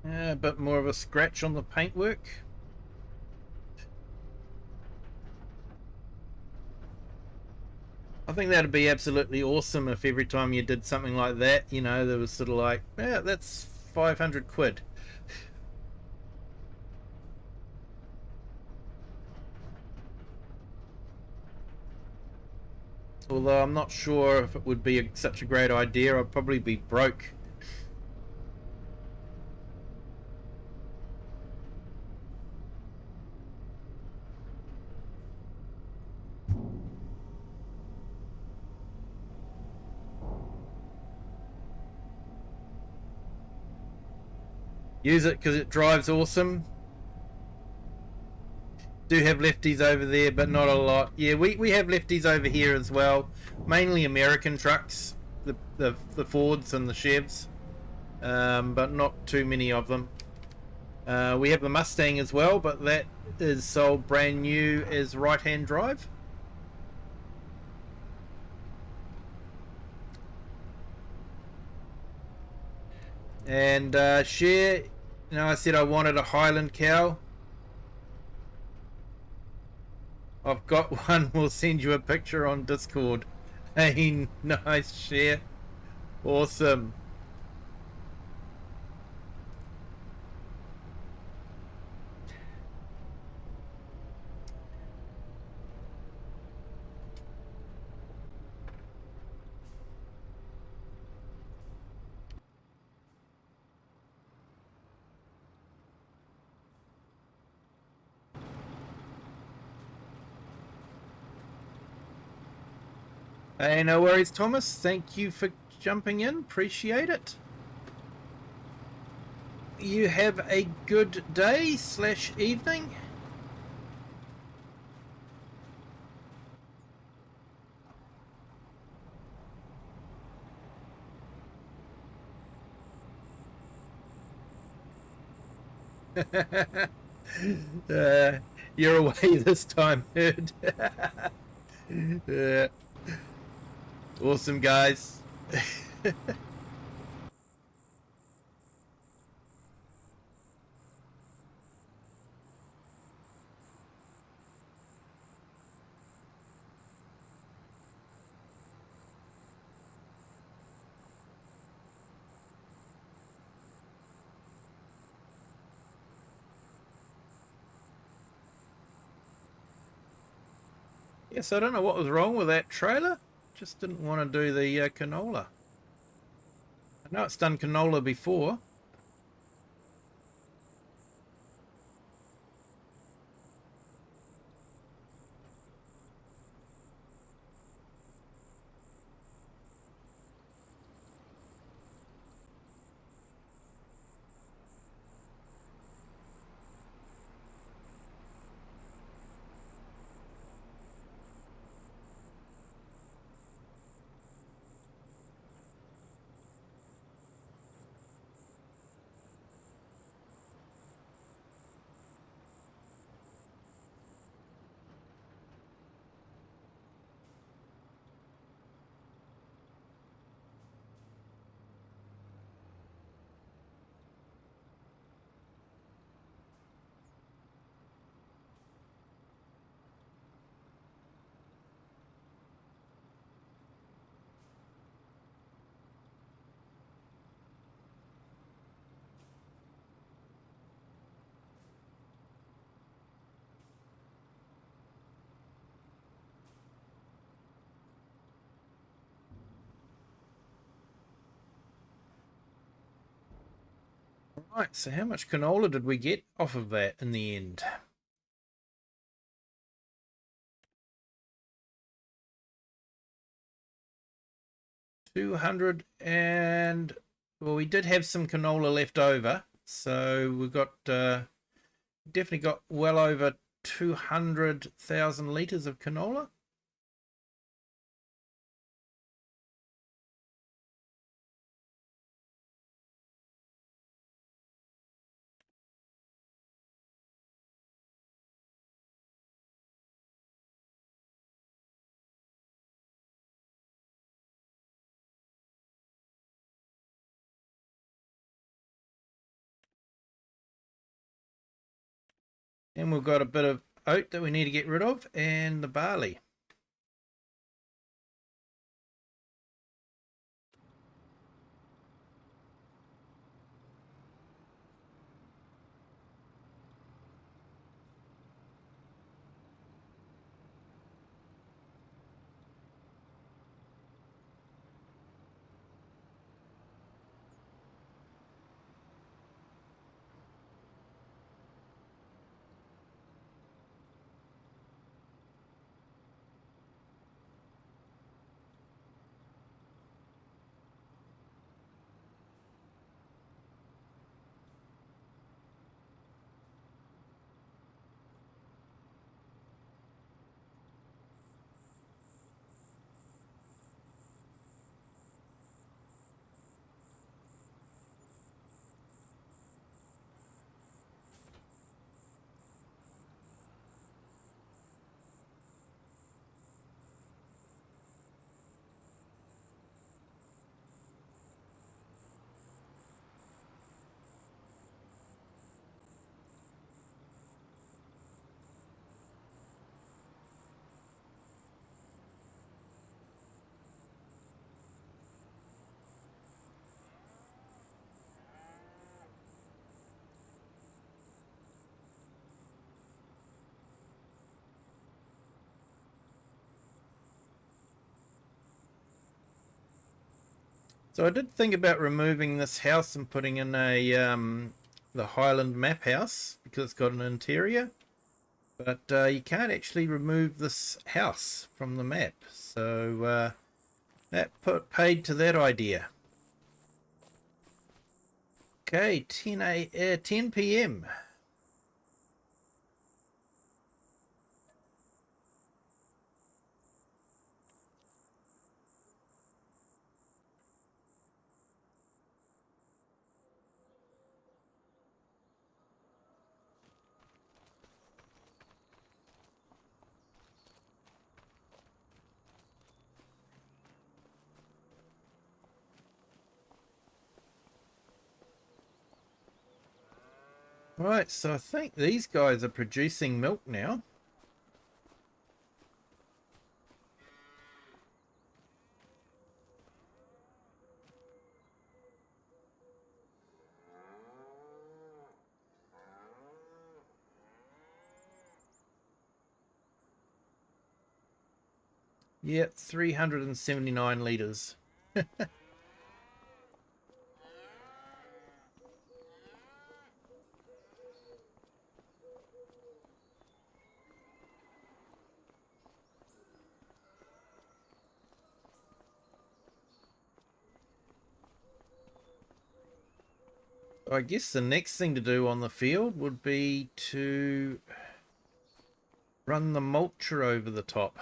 A bit more of a scratch on the paintwork. I think that'd be absolutely awesome if every time you did something like that, you know, there was sort of like, yeah, that's 500 quid. Although I'm not sure if it would be such a great idea. I'd probably be broke. Use it because it drives awesome. Do have lefties over there, but not a lot. Yeah, we have lefties over here as well. Mainly American trucks, the Fords and the Chevs, but not too many of them. We have the Mustang as well, but that is sold brand new as right-hand drive. And share, you know, I said I wanted a Highland cow. I've got one. We'll send you a picture on Discord. Hey, nice share. Awesome. Hey, no worries, Thomas. Thank you for jumping in. Appreciate it. You have a good day / evening. You're away this time, Herd. Awesome, guys. Yes, I don't know what was wrong with that trailer. Just didn't want to do the canola. I know it's done canola before. Right, so how much canola did we get off of that in the end? 200 and... Well, we did have some canola left over. So we got... definitely got well over 200,000 litres of canola. And we've got a bit of oat that we need to get rid of, and the barley. So I did think about removing this house and putting in a the Highland map house because it's got an interior, but you can't actually remove this house from the map. So that paid to that idea. Okay, 10 p.m. Right, so I think these guys are producing milk now. Yeah, 379 litres. I guess the next thing to do on the field would be to run the mulcher over the top.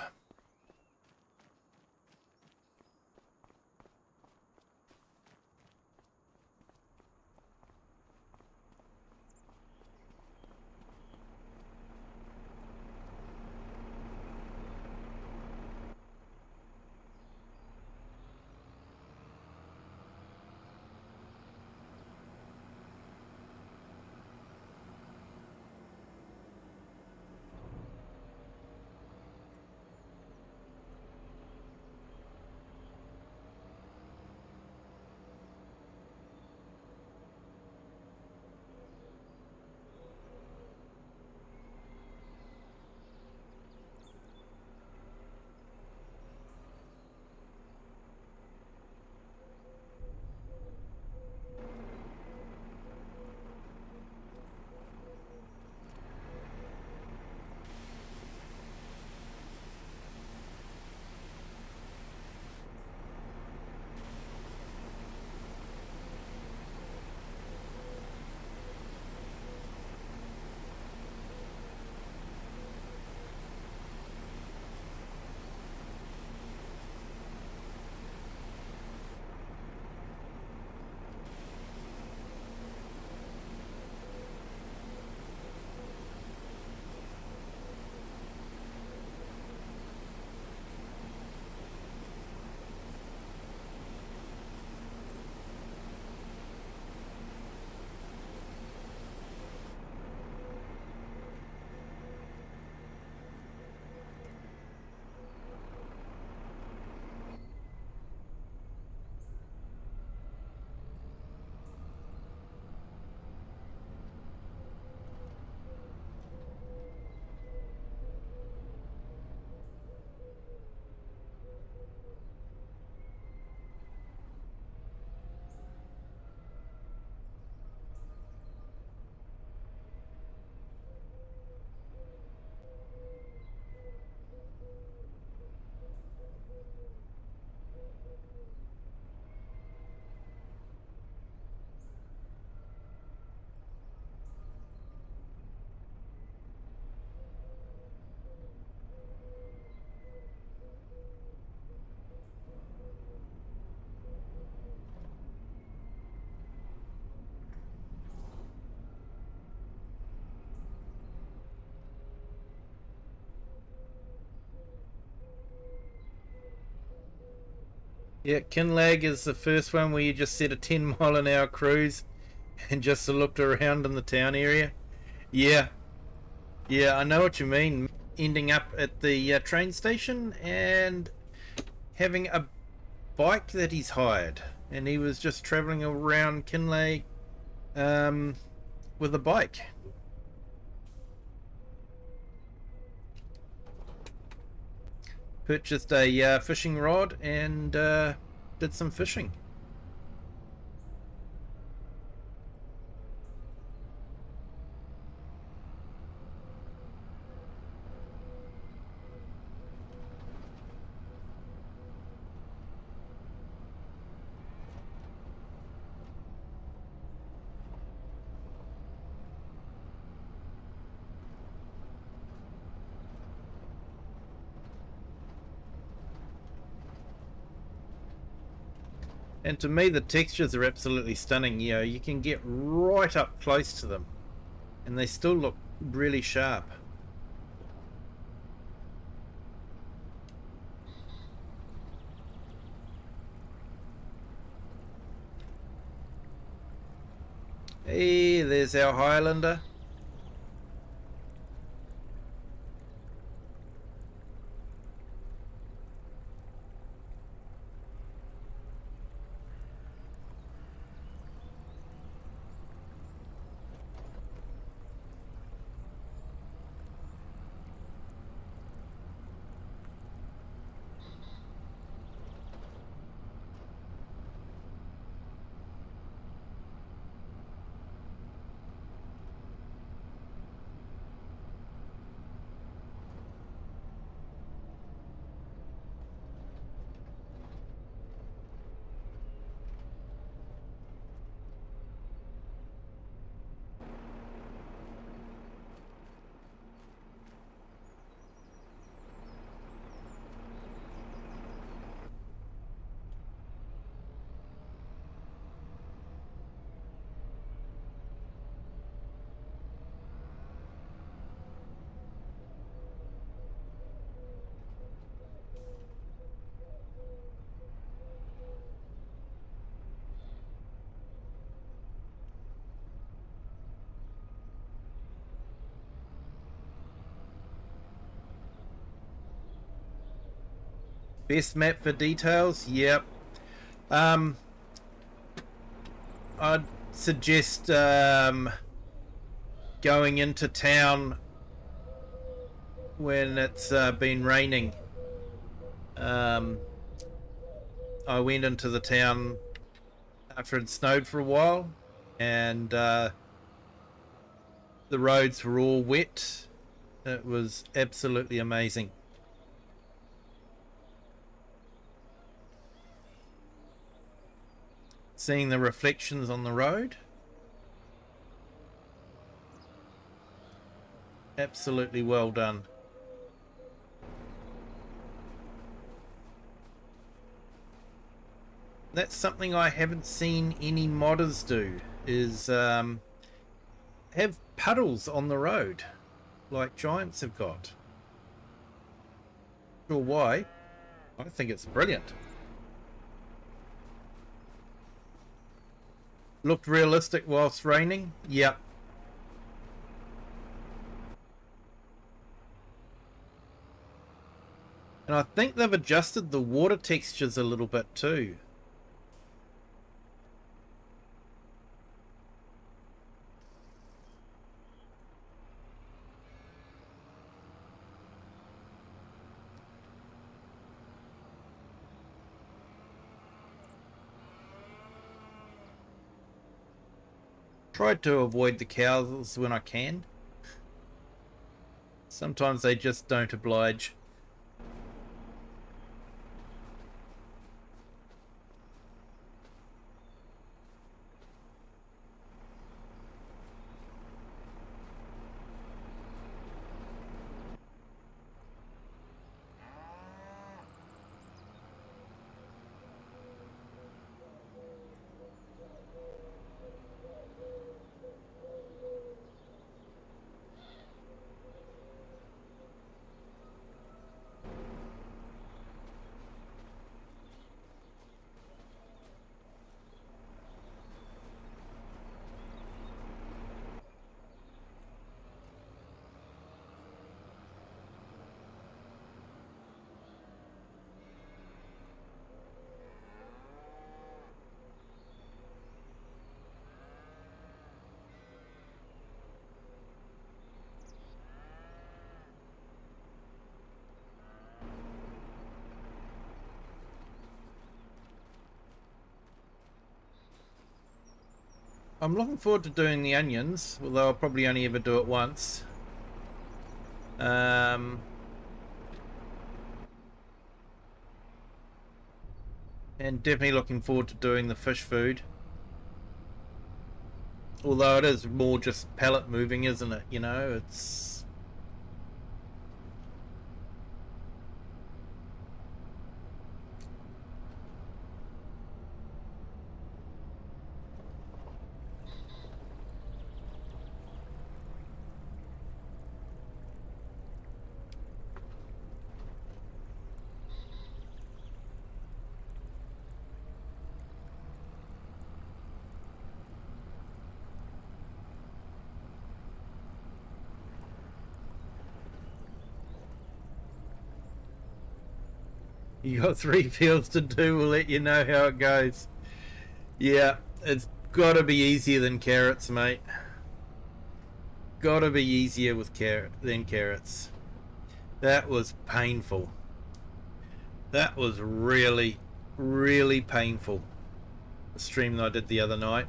Yeah, Kinlag is the first one where you just set a 10-mile-an-hour cruise and just looked around in the town area. Yeah, yeah, I know what you mean. Ending up at the train station and having a bike that he's hired, and he was just travelling around Kinlay um, with a bike. Purchased a fishing rod and did some fishing. And to me, the textures are absolutely stunning. You know, you can get right up close to them, and they still look really sharp. Hey, there's our Highlander. Best map for details? Yep. Um, I'd suggest going into town when it's been raining. I went into the town after it snowed for a while, and the roads were all wet. It was absolutely amazing. Seeing the reflections on the road. Absolutely well done. That's something I haven't seen any modders do, is have puddles on the road like Giants have got. Not sure why. I think it's brilliant. Looked realistic whilst raining. Yep. And I think they've adjusted the water textures a little bit too. Tried to avoid the cows when I can. Sometimes they just don't oblige. I'm looking forward to doing the onions, although I'll probably only ever do it once. And definitely looking forward to doing the fish food. Although it is more just pallet moving, isn't it? You know, it's... You got 3 fields to do, we'll let you know how it goes. Yeah, it's gotta be easier than carrots, mate. Gotta be easier with than carrots. That was painful. That was really, really painful. The stream that I did the other night.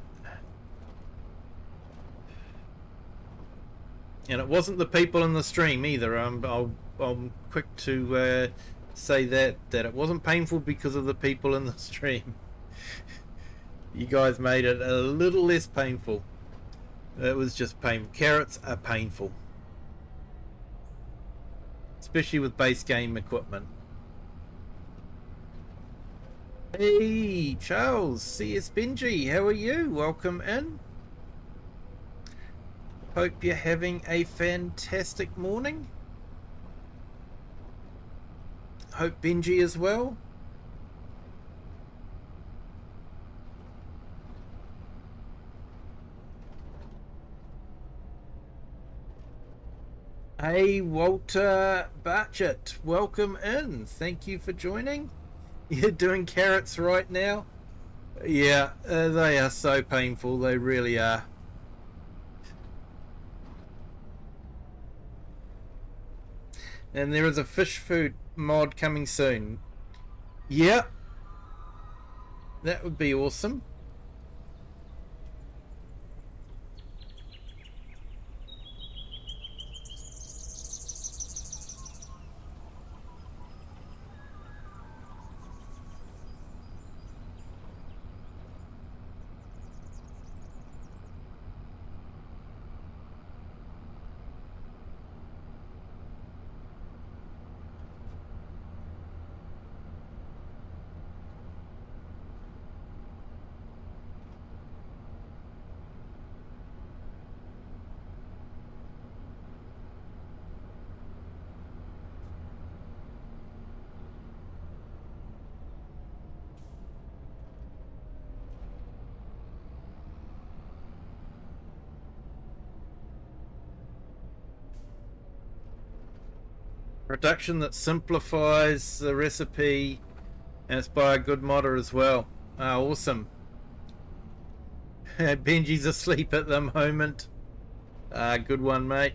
And it wasn't the people in the stream either. I'm quick to say that it wasn't painful because of the people in the stream. You guys made it a little less painful. It was just painful. Carrots are painful, especially with base game equipment. Hey Charles, CS Benji, how are you? Welcome in. Hope you're having a fantastic morning. Hope Benji as well. Hey Walter Barchett, welcome in. Thank you for joining. You're doing carrots right now? Yeah, they are so painful. They really are. And there is a fish food mod coming soon. Yeah, that would be awesome. Production that simplifies the recipe, and it's by a good modder as well. Awesome. Benji's asleep at the moment. Good one, mate.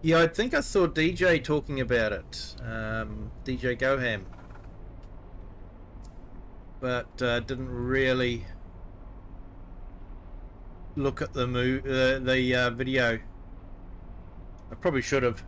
Yeah, I think I saw DJ talking about it. DJ Goham. But didn't really look at the video. I probably should have.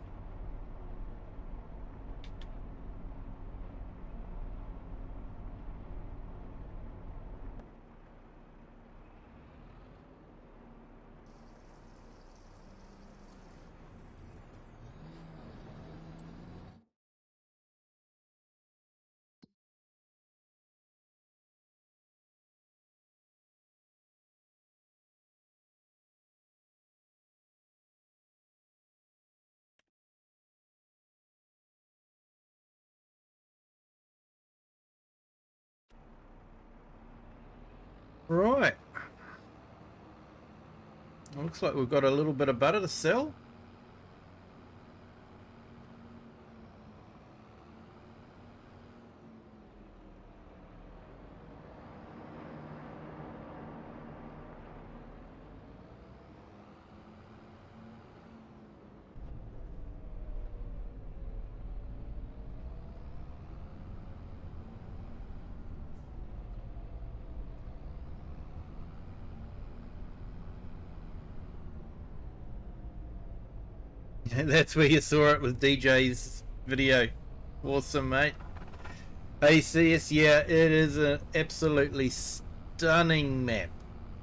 Right. Looks like we've got a little bit of butter to sell. That's where you saw it with DJ's video. Awesome, mate. Hey, CS, yeah, it is an absolutely stunning map.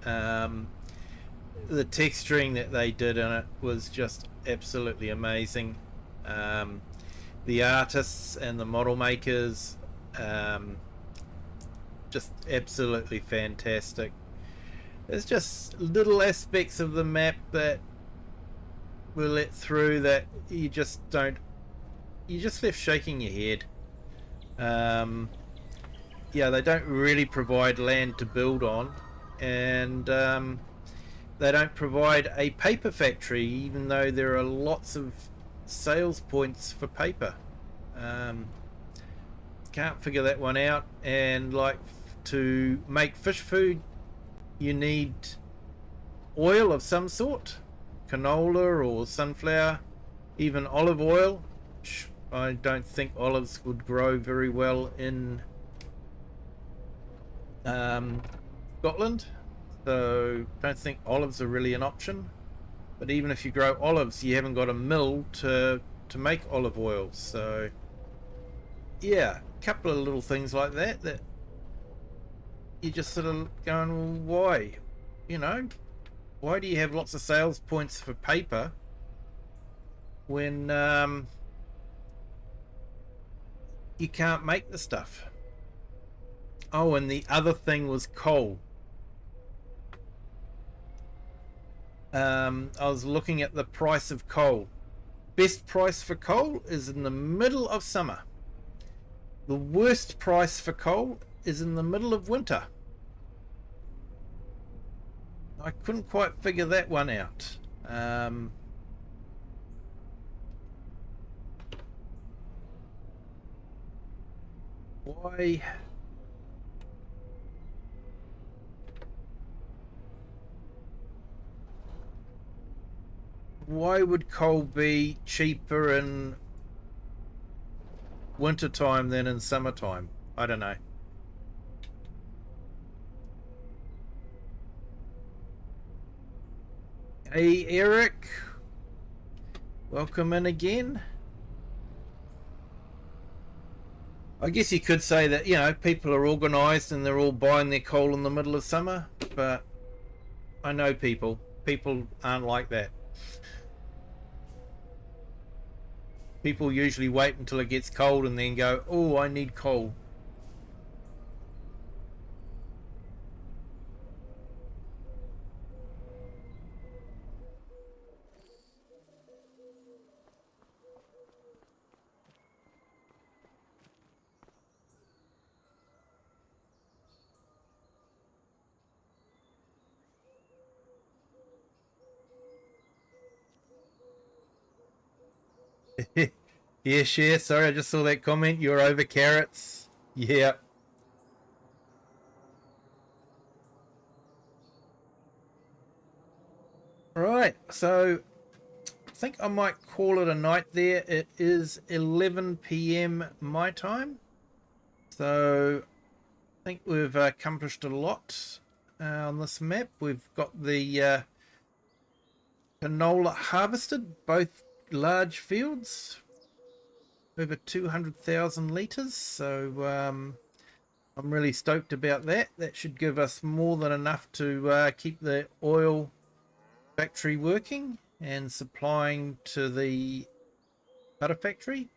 The texturing that they did in it was just absolutely amazing. The artists and the model makers, just absolutely fantastic. There's just little aspects of the map that were let through that you just don't, you just left shaking your head. Yeah, they don't really provide land to build on, and they don't provide a paper factory, even though there are lots of sales points for paper. Can't figure that one out. And like, to make fish food, you need oil of some sort, canola or sunflower, even olive oil. I don't think olives would grow very well in Scotland, so don't think olives are really an option. But even if you grow olives, you haven't got a mill to make olive oil. So yeah, a couple of little things like that that you just sort of going, well, why? You know, why do you have lots of sales points for paper when you can't make the stuff? Oh, and the other thing was coal. I was looking at the price of coal. Best price for coal is in the middle of summer. The worst price for coal is in the middle of winter. I couldn't quite figure that one out. Why? Why would coal be cheaper in wintertime than in summertime? I don't know. Hey, Eric. Welcome in again. I guess you could say that, you know, people are organised and they're all buying their coal in the middle of summer, but I know people. People aren't like that. People usually wait until it gets cold and then go, oh, I need coal. Yeah, share. Sorry, I just saw that comment. You're over carrots. Yeah. Right. So I think I might call it a night there. It is 11 p.m. my time. So I think we've accomplished a lot on this map. We've got the canola harvested, both large fields, over 200,000 litres. So I'm really stoked about that. That should give us more than enough to keep the oil factory working and supplying to the butter factory.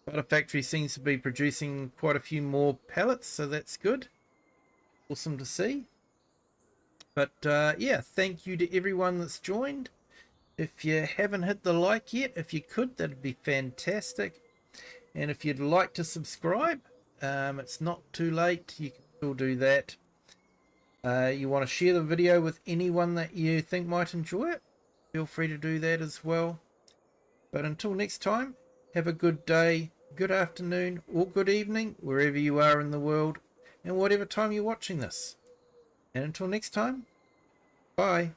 Butter factory seems to be producing quite a few more pallets, so that's good. Awesome to see. But yeah, thank you to everyone that's joined. If you haven't hit the like yet, if you could, that'd be fantastic. And if you'd like to subscribe, it's not too late. You can still do that. You want to share the video with anyone that you think might enjoy it, feel free to do that as well. But until next time, have a good day, good afternoon, or good evening, wherever you are in the world, and whatever time you're watching this. And until next time, bye.